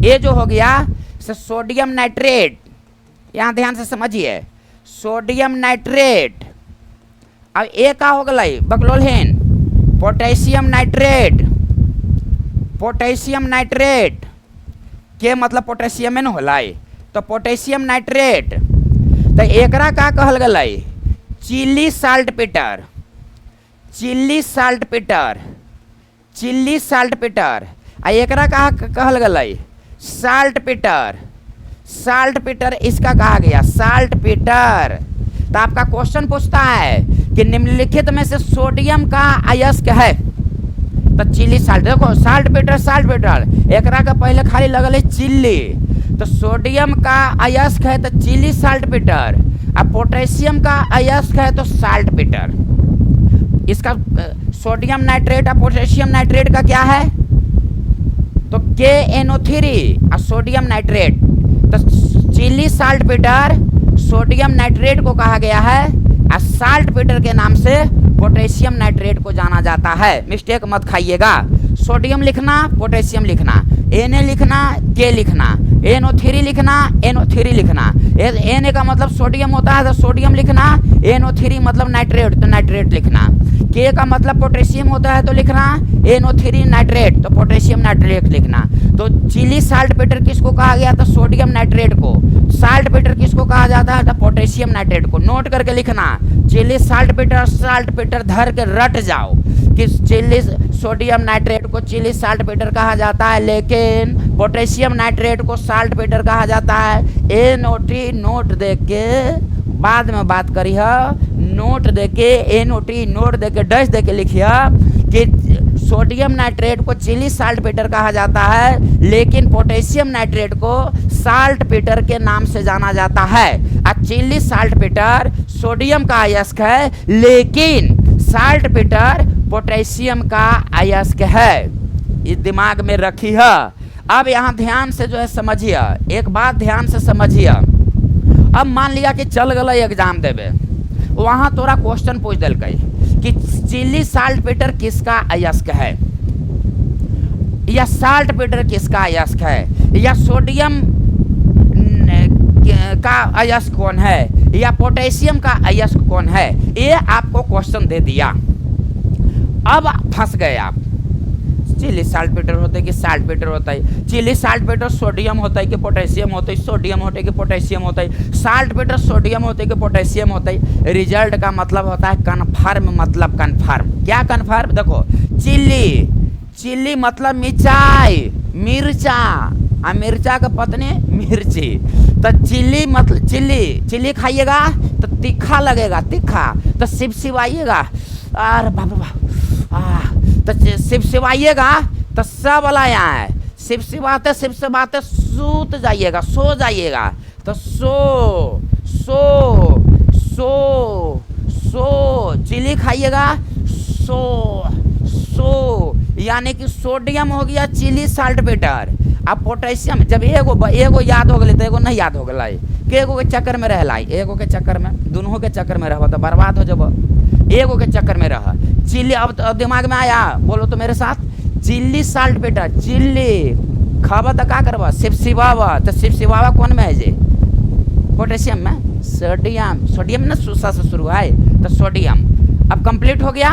ये जो हो गया सोडियम नाइट्रेट, यहाँ ध्यान से समझिए, सोडियम नाइट्रेट। अब ए का हो गई बकलोलहीन, पोटेशियम नाइट्रेट, पोटेशियम नाइट्रेट के मतलब पोटेशियम में न होलाई, तो पोटेशियम नाइट्रेट। तो एकरा का कहल गई, Chile saltpetre, Chile saltpetre, Chile saltpetre. आ एकरा का कहल गई, साल्ट पीटर, साल्ट पीटर इसका कहा गया, साल्ट पीटर। तो आपका क्वेश्चन पूछता है कि निम्नलिखित में से सोडियम का अयस्क है, तो चिल्ली साल्ट। देखो साल्ट पीटर, साल्ट पीटर, एकरा का पहले खाली लगल है चिल्ली, तो सोडियम का अयस्क है तो चिल्ली साल्ट पीटर। अब पोटेशियम का अयस्क है तो साल्ट पीटर। इसका सोडियम नाइट्रेट और पोटेशियम नाइट्रेट का क्या है, तो KNO3 और सोडियम नाइट्रेट। तो chilli salt Peter sodium nitrate को कहा गया है, और साल्ट पीटर के नाम से पोटेशियम नाइट्रेट को जाना जाता है। मिस्टेक मत खाइएगा, सोडियम लिखना, पोटेशियम लिखना, Na लिखना, K लिखना, NO3 लिखना, NO3 लिखना। Na का मतलब सोडियम होता है तो सोडियम लिखना, NO3 मतलब नाइट्रेट तो नाइट्रेट लिखना, K का मतलब पोटेशियम होता है तो लिखना NO3 नाइट्रेट तो पोटेशियम नाइट्रेट लिखना। तो चिली साल्ट पीटर किसको कहा गया था, सोडियम नाइट्रेट को। साल्ट पीटर किसको कहा जाता है, तो पोटेशियम नाइट्रेट को। नोट करके लिखना, चिली साल्ट पीटर धर के रट जाओ कि चिली सोडियम नाइट्रेट को चिली साल्ट पीटर कहा जाता है, लेकिन पोटेशियम नाइट्रेट को साल्ट पीटर कहा जाता है। NOT नोट दे के बाद में बात करी है, नोट दे के NOT नोट दे के डैश दे के लिखिए कि सोडियम नाइट्रेट को चिली साल्ट पीटर कहा जाता है, लेकिन पोटेशियम नाइट्रेट को साल्ट पीटर के नाम से जाना जाता है। और चिली साल्ट पीटर सोडियम का अयस्क है, लेकिन साल्ट पीटर पोटेशियम का अयस्क है। ये दिमाग में रखी है। अब यहाँ ध्यान से जो है समझिए, एक बात ध्यान से समझिए। अब मान लिया कि चल गए एग्जाम देवे, वहाँ तोरा क्वेश्चन पूछ दिल कि चिली साल्ट पीटर किसका अयस्क है, या साल्ट पीटर किसका अयस्क है, या सोडियम का अयस्क कौन है, या पोटेशियम का अयस्क कौन है। ये आपको क्वेश्चन दे दिया, अब फंस गए आप। चिली साल्टपेटर होता है कि साल्टपेटर होता है, चिली साल्टपेटर सोडियम होता है कि पोटेशियम होता है, सोडियम होता है कि पोटेशियम होता है, साल्टपेटर सोडियम होता है कि पोटेशियम होता है। रिजल्ट का मतलब होता है कन्फर्म, मतलब कन्फर्म। क्या कन्फर्म? देखो चिली, चिली मतलब मिर्चाई, मिर्चा, और मिर्चा का पत्नी मिर्ची। तो चिली मतलब चिली, चिली खाइएगा तो तीखा लगेगा, तीखा, तो सिपसिवाइएगा, अरे बाबा तो सिपसिवाइएगा तो सब वाला यहाँ है, सिपसिवाते सिपसिवाते सूत जाइएगा, सो जाइएगा। तो सो सो सो सो चिली खाइएगा, सो सो, यानी कि सोडियम हो गया चिली साल्टपेटर। अब पोटेशियम, जब एगो याद हो गई तो एगो नहीं याद हो गई, कि एगो के चक्कर में रहला, एगो के चक्कर में, दोनों के चक्कर में रह तो बर्बाद हो जब, एगो के चक्कर में रह। चिल्ली, अब दिमाग में आया, बोलो तो मेरे साथ, चिल्ली साल्टपेटर, चिल्ली खावा तो क्या करवा, सिपसिवावा, तो सिपसिवावा कौन में है जे? पोटेशियम में, सोडियम, सोडियम ना सुसा से शुरू है, तो सोडियम। अब कंप्लीट हो गया।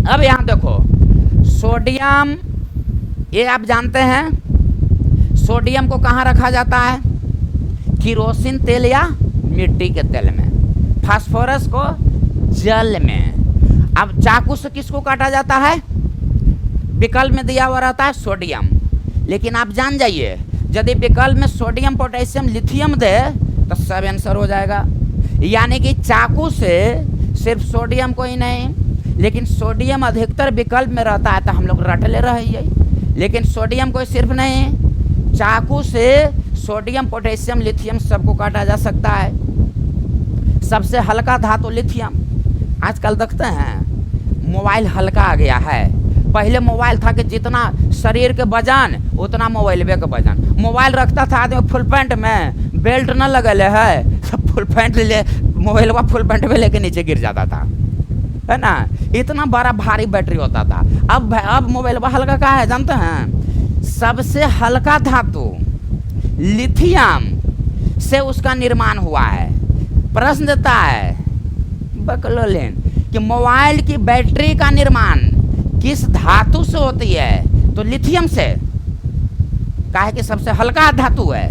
अब यहाँ देखो सोडियम, ये आप जानते हैं सोडियम को कहाँ रखा जाता है? किरोसिन तेल या मिट्टी के तेल में, फास्फोरस को जल में। अब चाकू से किसको काटा जाता है? विकल्प में दिया हुआ रहता है सोडियम, लेकिन आप जान जाइए यदि विकल्प में सोडियम, पोटेशियम, लिथियम दे तो सब आंसर हो जाएगा। यानी कि चाकू से सिर्फ सोडियम को ही नहीं, लेकिन सोडियम अधिकतर विकल्प में रहता है, तो हम लोग रट ले रहे हैं। लेकिन सोडियम को सिर्फ नहीं, चाकू से सोडियम, पोटेशियम, लिथियम सबको काटा जा सकता है। सबसे हल्का धातु लिथियम। आजकल देखते हैं मोबाइल हल्का आ गया है। पहले मोबाइल था कि जितना शरीर के वजन उतना मोबाइल के वजन। मोबाइल रखता था आदमी फुल पैंट में, बेल्ट न लगल है, सब फुल पैंट ले, मोबाइल का फुल पैंट में लेके नीचे गिर जाता था, है ना। इतना बड़ा भारी बैटरी होता था। अब मोबाइल हल्का का है जानते हैं? सबसे हल्का धातु लिथियम से उसका निर्माण हुआ है। प्रश्न देता है बकलोलिन कि मोबाइल की बैटरी का निर्माण किस धातु से होती है? तो लिथियम से। काहे कि सबसे हल्का धातु है,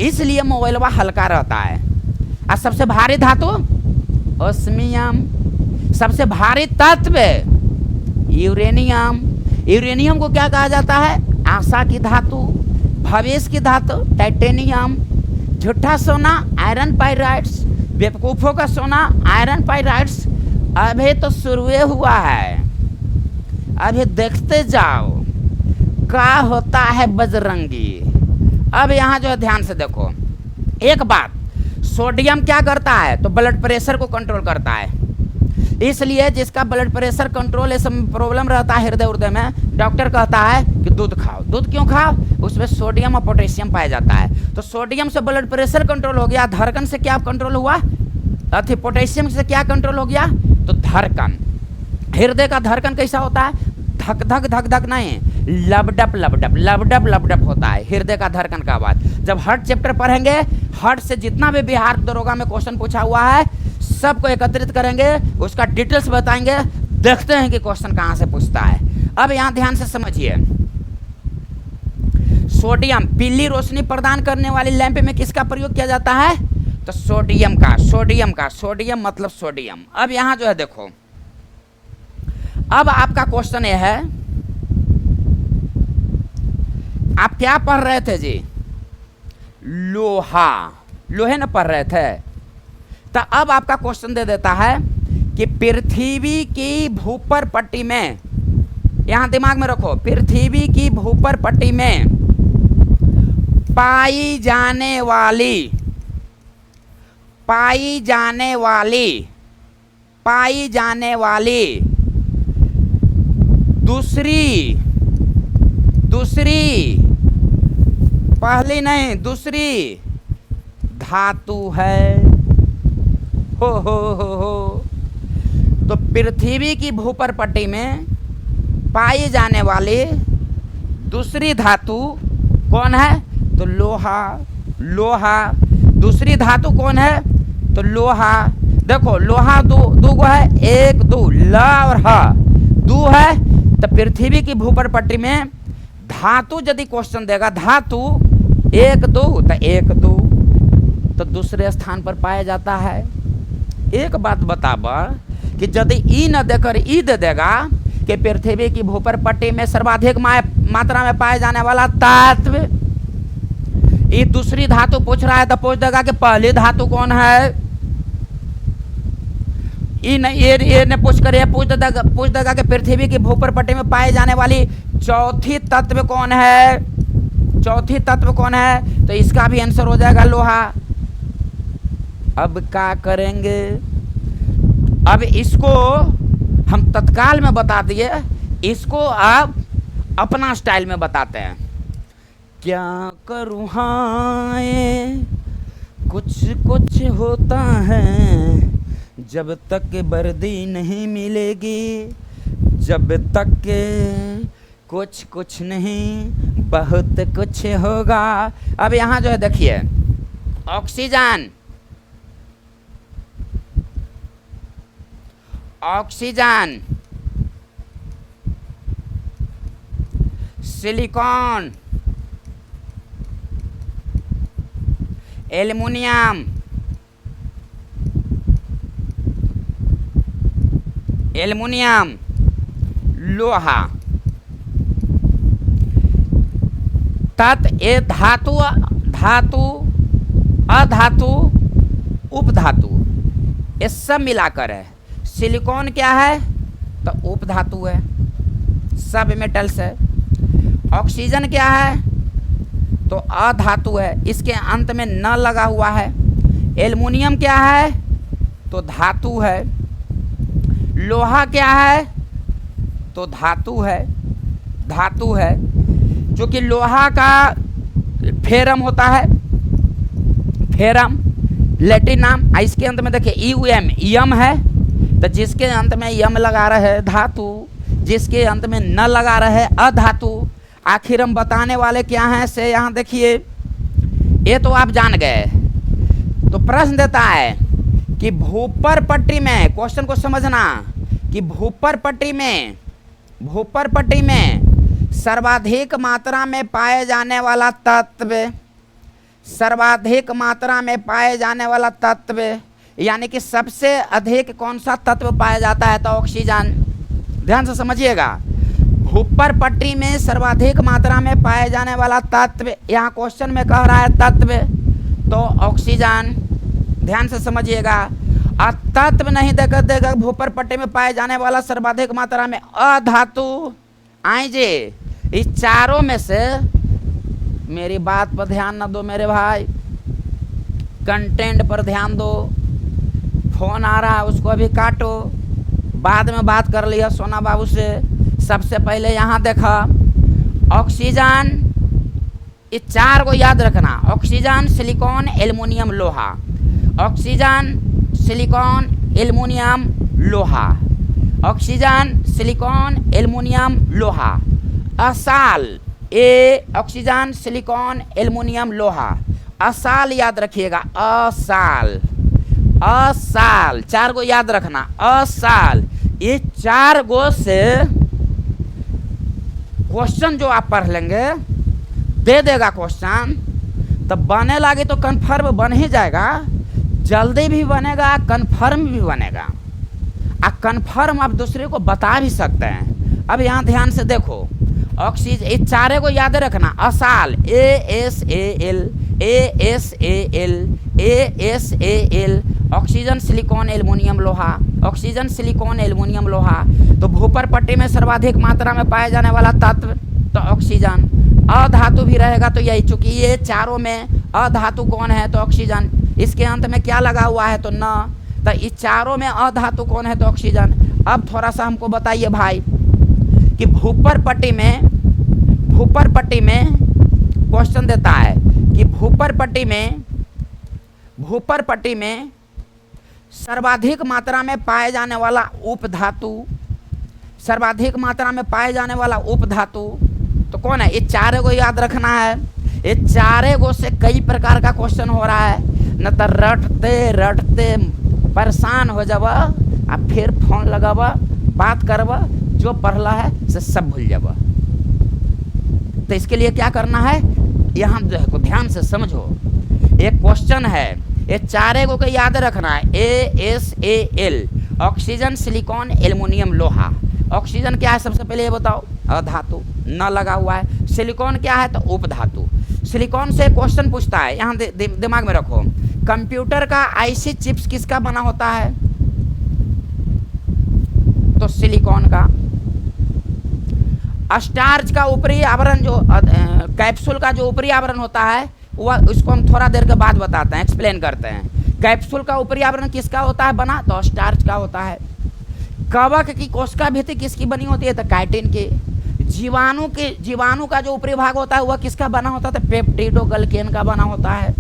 इसलिए मोबाइल हल्का रहता है। और सबसे भारी धातु ओस्मियम। सबसे भारी तत्व यूरेनियम। यूरेनियम को क्या कहा जाता है? आशा की धातु, भविष्य की धातु टाइटेनियम। झूठा सोना आयरन पाइराइट्स, बेवकूफ़ों का सोना आयरन पाइराइट्स। अभी तो शुरू हुआ है, अभी देखते जाओ क्या होता है बजरंगी। अब यहाँ जो है ध्यान से देखो एक बात, सोडियम क्या करता है? तो ब्लड प्रेशर को कंट्रोल करता है। इसलिए जिसका ब्लड प्रेशर कंट्रोल ये सब प्रॉब्लम रहता है हृदय उर्दय में, डॉक्टर कहता है कि दूध खाओ। दूध क्यों खाओ? उसमें सोडियम और पोटेशियम पाया जाता है। तो सोडियम से ब्लड प्रेशर कंट्रोल हो गया। धड़कन से क्या कंट्रोल हुआ? अथी पोटेशियम से क्या कंट्रोल हो गया? तो धड़कन। हृदय का धड़कन कैसा होता है? धक धक धक धक नहीं, लबडप लबडप लबडप लबडप होता है हृदय का धड़कन का आवाज। जब हार्ट चैप्टर पढ़ेंगे, हार्ट से जितना भी बिहार दरोगा में क्वेश्चन पूछा हुआ है सबको एकत्रित करेंगे, उसका डिटेल्स बताएंगे, देखते हैं कि क्वेश्चन कहाँ से पूछता है। अब यहाँ ध्यान से समझिए, सोडियम पीली रोशनी प्रदान करने वाली लैंप में किसका प्रयोग किया जाता है? तो सोडियम का। सोडियम का, सोडियम मतलब सोडियम। अब यहाँ जो है देखो, अब आपका क्वेश्चन यह है, आप क्या पढ़ रहे थे जी? लोहा, लोहे न पढ़ रहे थे। तो अब आपका क्वेश्चन दे देता है कि पृथ्वी की भूपर पट्टी में, यहां दिमाग में रखो, पृथ्वी की भूपर पट्टी में पाई जाने वाली दूसरी पहली नहीं दूसरी धातु है। हो। तो पृथ्वी की भूपर पट्टी में पाई जाने वाली दूसरी धातु कौन है? तो लोहा। लोहा। दूसरी धातु कौन है? तो लोहा। देखो लोहा दो गो है, एक दो, ल और ह, दो है, तो पृथ्वी की भूपर पट्टी में धातु यदि क्वेश्चन देगा, धातु 1 2 तो 1 2 तो दूसरे स्थान पर पाया जाता है। एक बात बताबा कि यदि ई न देकर ई दे देगा कि पृथ्वी की भूपर पट्टी में सर्वाधिक मात्रा में पाए जाने वाला तत्व, ये दूसरी धातु पूछ रहा है तो पूछ देगा कि पहली धातु कौन है। ये ने पूछ कर ये पूछ देगा कि पृथ्वी की भूपर पट्टी में पाए जाने वाली चौथी तत्व कौन है, चौथी तत्व कौन है, तो इसका भी आंसर हो जाएगा लोहा। अब क्या करेंगे, अब इसको हम तत्काल में बता दिए, इसको अब अपना स्टाइल में बताते हैं। क्या करूँ हाँ कुछ कुछ होता है, जब तक वर्दी नहीं मिलेगी, जब तक कुछ कुछ नहीं बहुत कुछ होगा। अब यहाँ जो है देखिए, oxygen, oxygen, silicon, aluminium, aluminium, लोहा, तत् ए धातु, धातु, अधातु, उपधातु, ये सब मिलाकर है। सिलिकॉन क्या है तो उपधातु है, सब मेटल्स है। ऑक्सीजन क्या है तो अधातु है, इसके अंत में न लगा हुआ है। एल्युमिनियम क्या है तो धातु है। लोहा क्या है तो धातु है, धातु है, जो कि लोहा का फेरम होता है, फेरम लैटिन नाम। इसके अंत में देखिए यूएम, यम है, तो जिसके अंत में यम लगा रहे धातु, जिसके अंत में न लगा रहे अधातु। आखिर हम बताने वाले क्या हैं से यहाँ देखिए, ये तो आप जान गए। तो प्रश्न देता है कि भूपर पट्टी में, क्वेश्चन को समझना कि भूपर पट्टी में, भूपर पट्टी में सर्वाधिक मात्रा में पाए जाने वाला तत्व, सर्वाधिक मात्रा में पाए जाने वाला तत्व यानी कि सबसे अधिक कौन सा तत्व पाया जाता है तो ऑक्सीजन। ध्यान से समझिएगा, भूपर पट्टी में सर्वाधिक मात्रा में पाए जाने वाला तत्व, यहाँ क्वेश्चन में कह रहा है तत्व, तो ऑक्सीजन। ध्यान से समझिएगा, और तत्व नहीं देकर देगा भूपर पट्टी में पाए जाने वाला सर्वाधिक मात्रा में अधातु। आइए इस चारों में से, मेरी बात पर ध्यान न दो मेरे भाई, कंटेंट पर ध्यान दो। फोन आ रहा है उसको अभी काटो, बाद में बात कर लिया सोना बाबू से। सबसे पहले यहाँ देखा ऑक्सीजन, इस चार को याद रखना, ऑक्सीजन, सिलिकॉन, एल्युमिनियम, लोहा। ऑक्सीजन, सिलिकॉन, एल्युमिनियम, लोहा। ऑक्सीजन, सिलिकॉन, एल्युमिनियम, लोहा। असाल, ए ऑक्सीजन, सिलिकॉन, एल्युमिनियम, लोहा। असाल याद रखिएगा, असाल, असाल, चार को याद रखना, असाल। ये चार गो से क्वेश्चन जो आप पढ़ लेंगे, दे देगा क्वेश्चन, तो बने लगे तो कन्फर्म बन ही जाएगा, जल्दी भी बनेगा, कन्फर्म भी बनेगा। आप कन्फर्म आप दूसरे को बता भी सकते हैं। अब यहाँ ध्यान से देखो, ऑक्सीजन, इस चारे को याद रखना, असाल, ASAL, ASAL, ASAL, oxygen, silicon, aluminium, लोहा। ऑक्सीजन, सिलिकॉन, एल्युमिनियम, लोहा। तो भूपर पट्टी में सर्वाधिक मात्रा में पाए जाने वाला तत्व तो ऑक्सीजन। अधातु भी रहेगा तो यही, चूंकि ये चारों में अधातु कौन है तो ऑक्सीजन। इसके अंत में क्या लगा हुआ है तो न, तो इस चारों में अधातु कौन है तो ऑक्सीजन। अब थोड़ा सा हमको बताइए भाई कि भूपर पट्टी में, भूपर पट्टी में क्वेश्चन देता है कि भूपर पट्टी में, भूपर पट्टी में सर्वाधिक मात्रा में पाए जाने वाला उपधातु, सर्वाधिक मात्रा में पाए जाने वाला उपधातु तो कौन है। ये चारे को याद रखना है, ये चारे को से कई प्रकार का क्वेश्चन हो रहा है, न तो रटते रटते परेशान हो जावा, अब फिर फोन लगावा, बात करवा, जो पढ़ला है से सब भूल जाबा। तो इसके लिए क्या करना है, यहाँ जो है को ध्यान से समझो। एक क्वेश्चन है, ये चारे को याद रखना है, ASAL, ऑक्सीजन, सिलिकॉन, एल्युमिनियम, लोहा। ऑक्सीजन क्या है सबसे पहले ये बताओ, अधातु, न लगा हुआ है। सिलिकॉन क्या है तो उपधातु। सिलिकॉन से क्वेश्चन पूछता है, यहाँ दिमाग में रखो, कंप्यूटर का IC चिप्स किसका बना होता है, तो सिलिकॉन का। स्टार्च का ऊपरी आवरण जो कैप्सूल का जो ऊपरी आवरण होता है वह, उसको हम थोड़ा देर के बाद बताते हैं, एक्सप्लेन करते हैं। कैप्सूल का ऊपरी आवरण किसका होता है बना, तो स्टार्च का होता है। कवक की कोशिका भित्ति किसकी बनी होती है, तो काइटिन की। जीवाणु का जो ऊपरी भाग होता है वह किसका बना होता है, तो पेप्टिडोग्लिकन का बना होता है।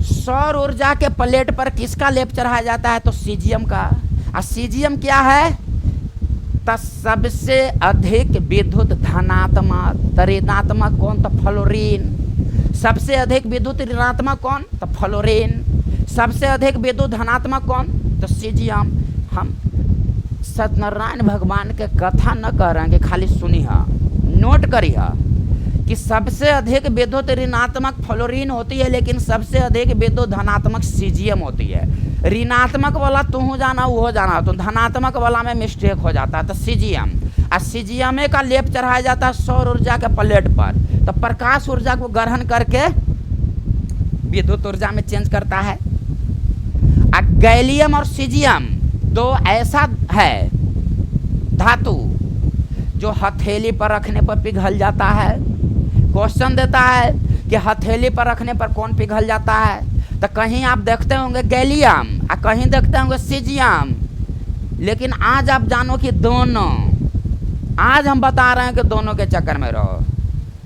सौर ऊर्जा के प्लेट पर किसका लेप चढ़ाया जाता है, तो सीजियम का। और सीजियम क्या है, तो सबसे अधिक विद्युत धनात्मक, ऋणात्मक कौन, तो फ्लोरीन। सबसे अधिक विद्युत ऋणात्मक कौन, तो फ्लोरीन। सबसे अधिक विद्युत धनात्मक कौन, तो सीजियम। हम सत्यनारायण भगवान के कथा न कह रहे हैं कि खाली सुनी है, नोट करी है कि सबसे अधिक विद्युत ऋणात्मक फ्लोरीन होती है, लेकिन सबसे अधिक विद्युत धनात्मक सीजियम होती है। ऋणात्मक वाला तू जाना वो जाना, तो धनात्मक वाला में मिस्टेक हो जाता है, तो सीजियम। और सीजियम का लेप चढ़ाया जाता है सौर ऊर्जा के प्लेट पर, तो प्रकाश ऊर्जा को ग्रहण करके विद्युत ऊर्जा में चेंज करता है। और गैलियम और सीजियम दो ऐसा है धातु जो हथेली पर रखने पर पिघल जाता है। क्वेश्चन देता है कि हथेली पर रखने पर कौन पिघल जाता है, तो कहीं आप देखते होंगे गैलियम और कहीं देखते होंगे सीजियम। लेकिन आज आप जानो कि दोनों, आज हम बता रहे हैं कि दोनों के चक्कर में रहो।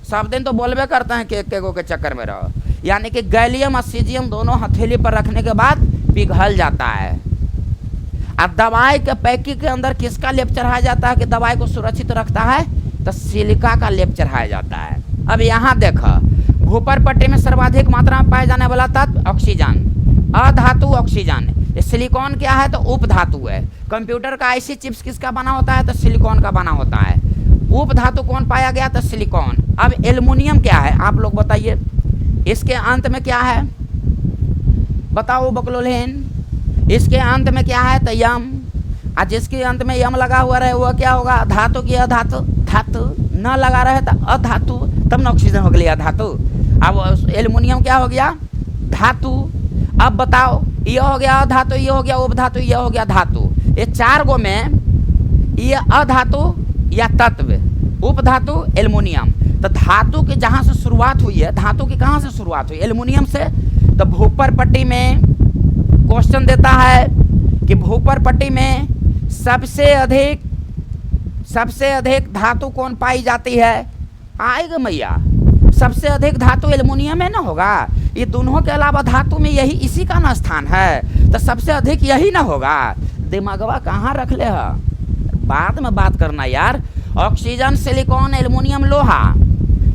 सब दिन तो बोलबे करते हैं कि एक के चक्कर में रहो, यानी कि गैलियम और सीजियम दोनों हथेली पर रखने के बाद पिघल जाता है। और दवाई के पैकेट के अंदर किसका लेप चढ़ाया जाता है कि दवाई को सुरक्षित रखता है, तो सिलिका का लेप चढ़ाया जाता है। अब यहाँ देखो, भूपर पट्टी में सर्वाधिक मात्रा में पाए जाने वाला तत्व ऑक्सीजन, अधातु ऑक्सीजन। सिलिकॉन क्या है तो उपधातु है। कंप्यूटर का IC चिप्स किसका बना होता है, तो सिलिकॉन का बना होता है। उपधातु कौन पाया गया, तो सिलिकॉन। अब एल्युमिनियम क्या है आप लोग बताइए, इसके अंत में क्या है बताओ बकलोलेन, इसके अंत में क्या है तो यम। और जिसके अंत में यम लगा हुआ रहे वह क्या होगा, धातु की अधातु। धातु न लगा रहे तो अधातु, तब न ऑक्सीजन हो गया धातु। अब एल्युमिनियम क्या हो गया, धातु। अब बताओ, ये हो गया अधातु, ये हो गया उपधातु, ये हो गया धातु। ये चार गो में ये अधातु या तत्व, उपधातु, एल्युमिनियम। तो धातु की जहाँ से शुरुआत हुई है, धातु की कहाँ से शुरुआत हुई, एल्युमिनियम से। तो भूपर पट्टी में क्वेश्चन देता है कि भूपर पट्टी में सबसे अधिक धातु कौन पाई जाती है, आएगा मैया, सबसे अधिक धातु एल्युमिनियम में ना होगा। ये दोनों के अलावा धातु में यही इसी का ना स्थान है, तो सबसे अधिक यही ना होगा। दिमागवा कहाँ रख ले है, बाद में बात करना यार। ऑक्सीजन, सिलिकॉन, एल्युमिनियम, लोहा,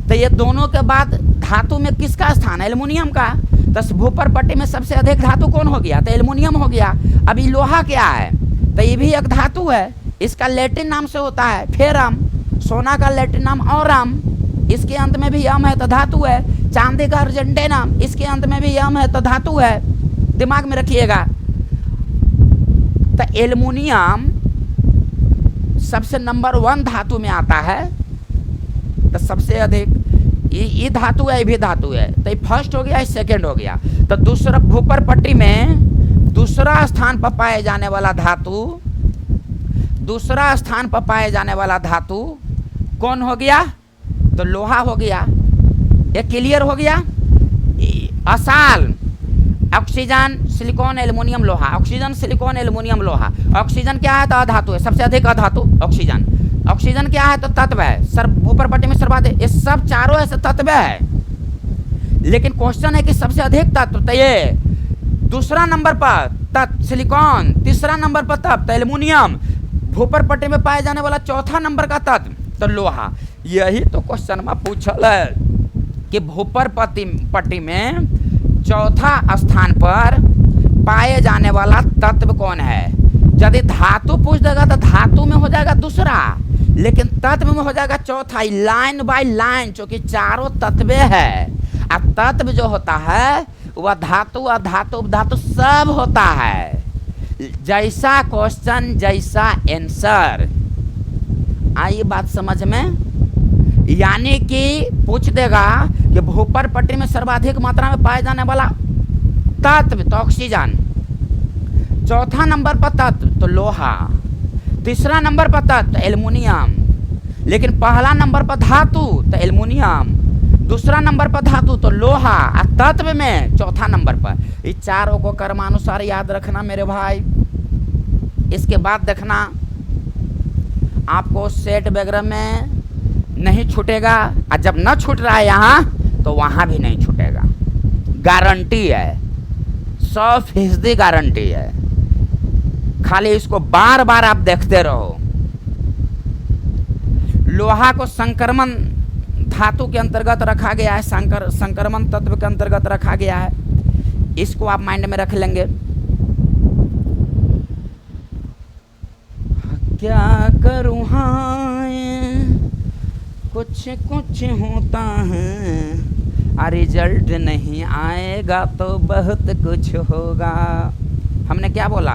तो ये दोनों के बाद धातु में किसका स्थान है, एल्युमिनियम का। तो भूपर पट्टी में सबसे अधिक धातु कौन हो गया, तो एल्युमिनियम हो गया। अभी लोहा क्या है, तो ये भी एक धातु है, इसका लैटिन नाम से होता है फेरम। सोना का लैटिन नाम औरम, इसके अंत में भी यम है तो धातु है। चांदी का अर्जेंटीनम, इसके अंत में भी यम है तो धातु है, दिमाग में रखिएगा। तो एल्युमिनियम सबसे नंबर 1 धातु में आता है, तो सबसे अधिक ये धातु है, ये भी धातु है। तो ये फर्स्ट हो गया, ये सेकेंड हो गया। तो दूसरा भूपर पट्टी में दूसरा स्थान पर पाए जाने वाला धातु, दूसरा स्थान पर पाए जाने वाला धातु कौन हो गया, तो लोहा हो गया। ये क्लियर हो गया। असाल, ऑक्सीजन, सिलिकॉन, एल्युमिनियम, लोहा। ऑक्सीजन, सिलिकॉन, एल्युमिनियम, लोहा। ऑक्सीजन क्या है तो अधातु है, सबसे अधिक अधातु ऑक्सीजन। ऑक्सीजन क्या है तो तत्व है, भूपर पट्टी में सर्वाधिक। ये सब चारों ऐसे तत्व है, लेकिन क्वेश्चन है कि सबसे अधिक तत्व, तो ये दूसरा नंबर पर तत्व सिलिकॉन, तीसरा नंबर पर तत्व एल्युमिनियम, भूपर पट्टी में पाए जाने वाला चौथा नंबर का तत्व तो लोहा। यही तो क्वेश्चन में पूछल है कि भूपर पट्टी में चौथा स्थान पर पाए जाने वाला तत्व कौन है। यदि धातु पूछ देगा तो धातु में हो दूसरा, लेकिन तत्व में हो जाएगा चौथा, लाइन बाय लाइन, क्योंकि चारों तत्व है। अब तत्व जो होता है वह धातु अधातु धातु सब होता है। जैसा क्वेश्चन जैसा आंसर। आई बात समझ में? यानी कि पूछ देगा कि भूपर पट्टी में सर्वाधिक मात्रा में पाए जाने वाला तत्व तो ऑक्सीजन, चौथा नंबर पर तत्व तो लोहा, तीसरा नंबर पर तत्व एल्युमिनियम, लेकिन पहला नंबर पर धातु तो एल्युमिनियम, दूसरा नंबर पर धातु तो लोहा, और तत्व में चौथा नंबर पर। इस चारों को क्रमानुसार याद रखना मेरे भाई। इसके बाद देखना आपको सेट वगैरह में नहीं छूटेगा, और जब न छूट रहा है यहाँ तो वहाँ भी नहीं छूटेगा, गारंटी है, 100% गारंटी है। खाली इसको बार बार आप देखते रहो। लोहा को संक्रमण धातु के अंतर्गत रखा गया है, संक्रमण तत्व के अंतर्गत रखा गया है, इसको आप माइंड में रख लेंगे। क्या करूँ हाँ कुछ कुछ होता है, रिजल्ट नहीं आएगा तो बहुत कुछ होगा। हमने क्या बोला?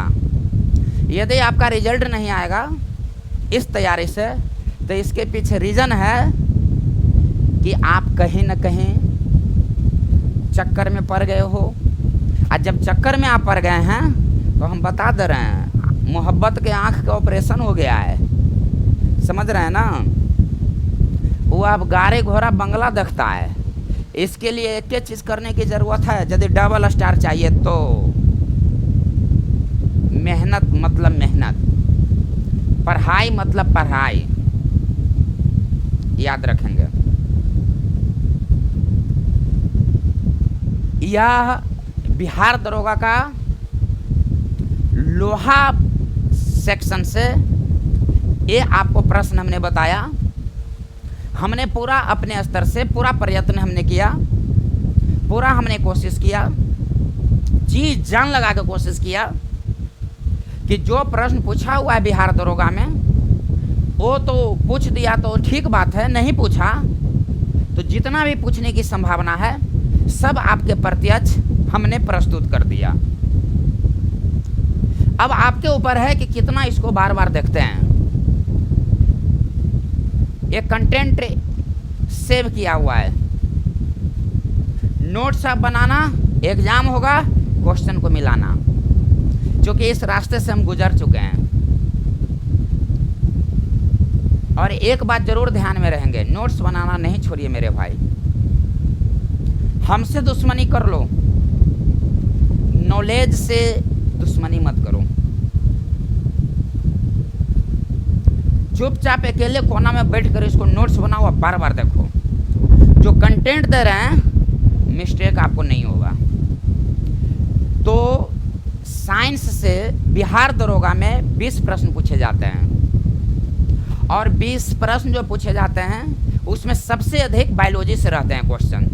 यदि आपका रिजल्ट नहीं आएगा इस तैयारी से तो इसके पीछे रीज़न है कि आप कहीं न कहीं चक्कर में पड़ गए हो। और जब चक्कर में आप पड़ गए हैं तो हम बता दे रहे हैं, मोहब्बत के आँख का ऑपरेशन हो गया है, समझ रहे हैं ना? वो अब गाड़ी घोड़ा बंगला देखता है। इसके लिए एक चीज़ करने की ज़रूरत है। यदि डबल स्टार चाहिए तो मेहनत मतलब मेहनत, पढ़ाई मतलब पढ़ाई, याद रखेंगे। यह बिहार दरोगा का लोहा सेक्शन से ये आपको प्रश्न हमने बताया। हमने पूरा अपने स्तर से पूरा प्रयत्न हमने किया, पूरा हमने कोशिश किया, जी जान लगा के कोशिश किया कि जो प्रश्न पूछा हुआ है बिहार दरोगा में वो तो पूछ दिया तो ठीक बात है, नहीं पूछा तो जितना भी पूछने की संभावना है सब आपके प्रत्यक्ष हमने प्रस्तुत कर दिया। अब आपके ऊपर है कि कितना इसको बार बार देखते हैं। ये कंटेंट सेव किया हुआ है, नोट्स आप बनाना, एग्जाम होगा क्वेश्चन को मिलाना, क्योंकि इस रास्ते से हम गुजर चुके हैं। और एक बात जरूर ध्यान में रहेंगे, नोट्स बनाना नहीं छोड़िए मेरे भाई। हमसे दुश्मनी कर लो, नॉलेज से दुश्मनी मत करो। चुपचाप अकेले कोना में बैठ कर इसको नोट्स बनाओ और बार बार देखो। जो कंटेंट दे रहे हैं मिस्टेक आपको नहीं होगा। तो साइंस से बिहार दरोगा में 20 प्रश्न पूछे जाते हैं, और 20 प्रश्न जो पूछे जाते हैं उसमें सबसे अधिक बायोलॉजी से रहते हैं क्वेश्चन।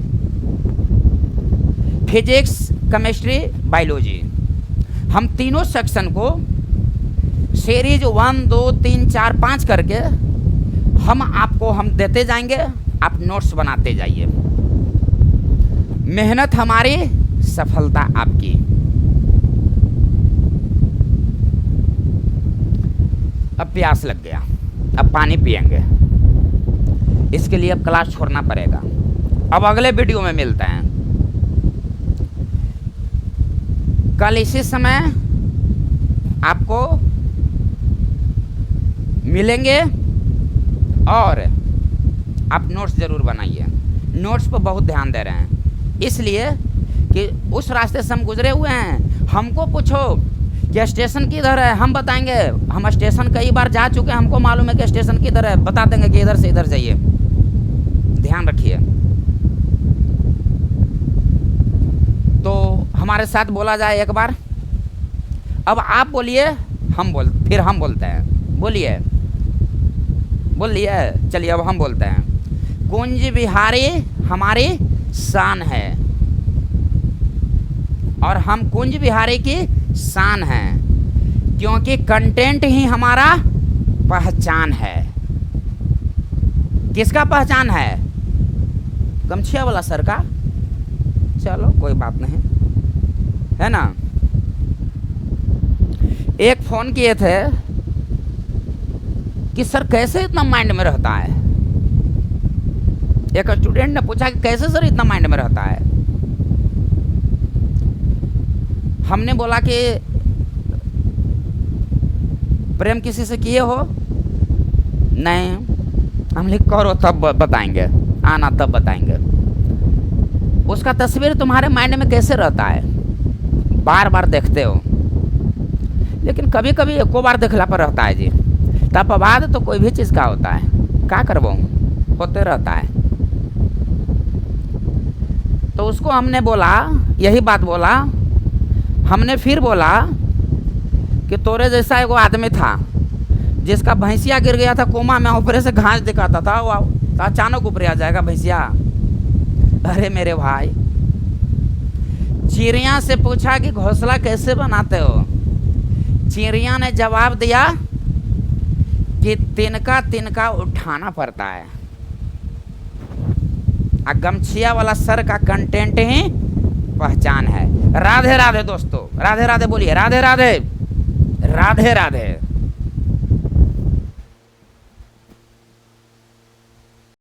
फिजिक्स, केमिस्ट्री, बायोलॉजी, हम तीनों सेक्शन को सीरीज 1, 2, 3, 4, 5 करके हम देते जाएंगे, आप नोट्स बनाते जाइए। मेहनत हमारी, सफलता आपकी। अब प्यास लग गया, अब पानी पिएंगे, इसके लिए अब क्लास छोड़ना पड़ेगा। अब अगले वीडियो में मिलते हैं। कल इसी समय आपको मिलेंगे, और आप नोट्स ज़रूर बनाइए। नोट्स पर बहुत ध्यान दे रहे हैं, इसलिए कि उस रास्ते से हम गुजरे हुए हैं। हमको पूछो कि स्टेशन किधर है, हम बताएंगे। हम स्टेशन कई बार जा चुके हैं, हमको मालूम है कि स्टेशन किधर है, बता देंगे कि इधर से इधर जाइए। ध्यान रखिए। तो हमारे साथ बोला जाए एक बार। अब आप बोलिए, फिर हम बोलते हैं। बोलिए, चलिए अब हम बोलते हैं। कुंज बिहारी हमारी शान है, और हम कुंज बिहारी की शान हैं, क्योंकि कंटेंट ही हमारा पहचान है। किसका पहचान है? गमछिया वाला सर का। चलो कोई बात नहीं, है ना। एक फोन किए थे कि सर कैसे इतना माइंड में रहता है। एक स्टूडेंट ने पूछा कि कैसे सर इतना माइंड में रहता है। हमने बोला कि प्रेम किसी से किए हो? नहीं। हम लिख करो तब बताएंगे, आना तब बताएंगे। उसका तस्वीर तुम्हारे माइंड में कैसे रहता है? बार बार देखते हो, लेकिन कभी कभी एको बार देखला पर रहता है जी। तब बाद तो कोई भी चीज़ का होता है, क्या करबो, होते रहता है। तो उसको हमने बोला, यही बात बोला। हमने फिर बोला कि तोरे जैसा एगो आदमी था जिसका भैंसिया गिर गया था कोमा में, ऊपर से घास दिखाता था, वो तो अचानक ऊपर आ जाएगा भैंसिया। अरे मेरे भाई, चिड़िया से पूछा कि घोंसला कैसे बनाते हो? चिड़िया ने जवाब दिया कि तिनका तिनका उठाना पड़ता है। गमछिया वाला सर का कंटेंट ही पहचान है। राधे राधे दोस्तों, राधे राधे बोलिए, राधे राधे, राधे राधे।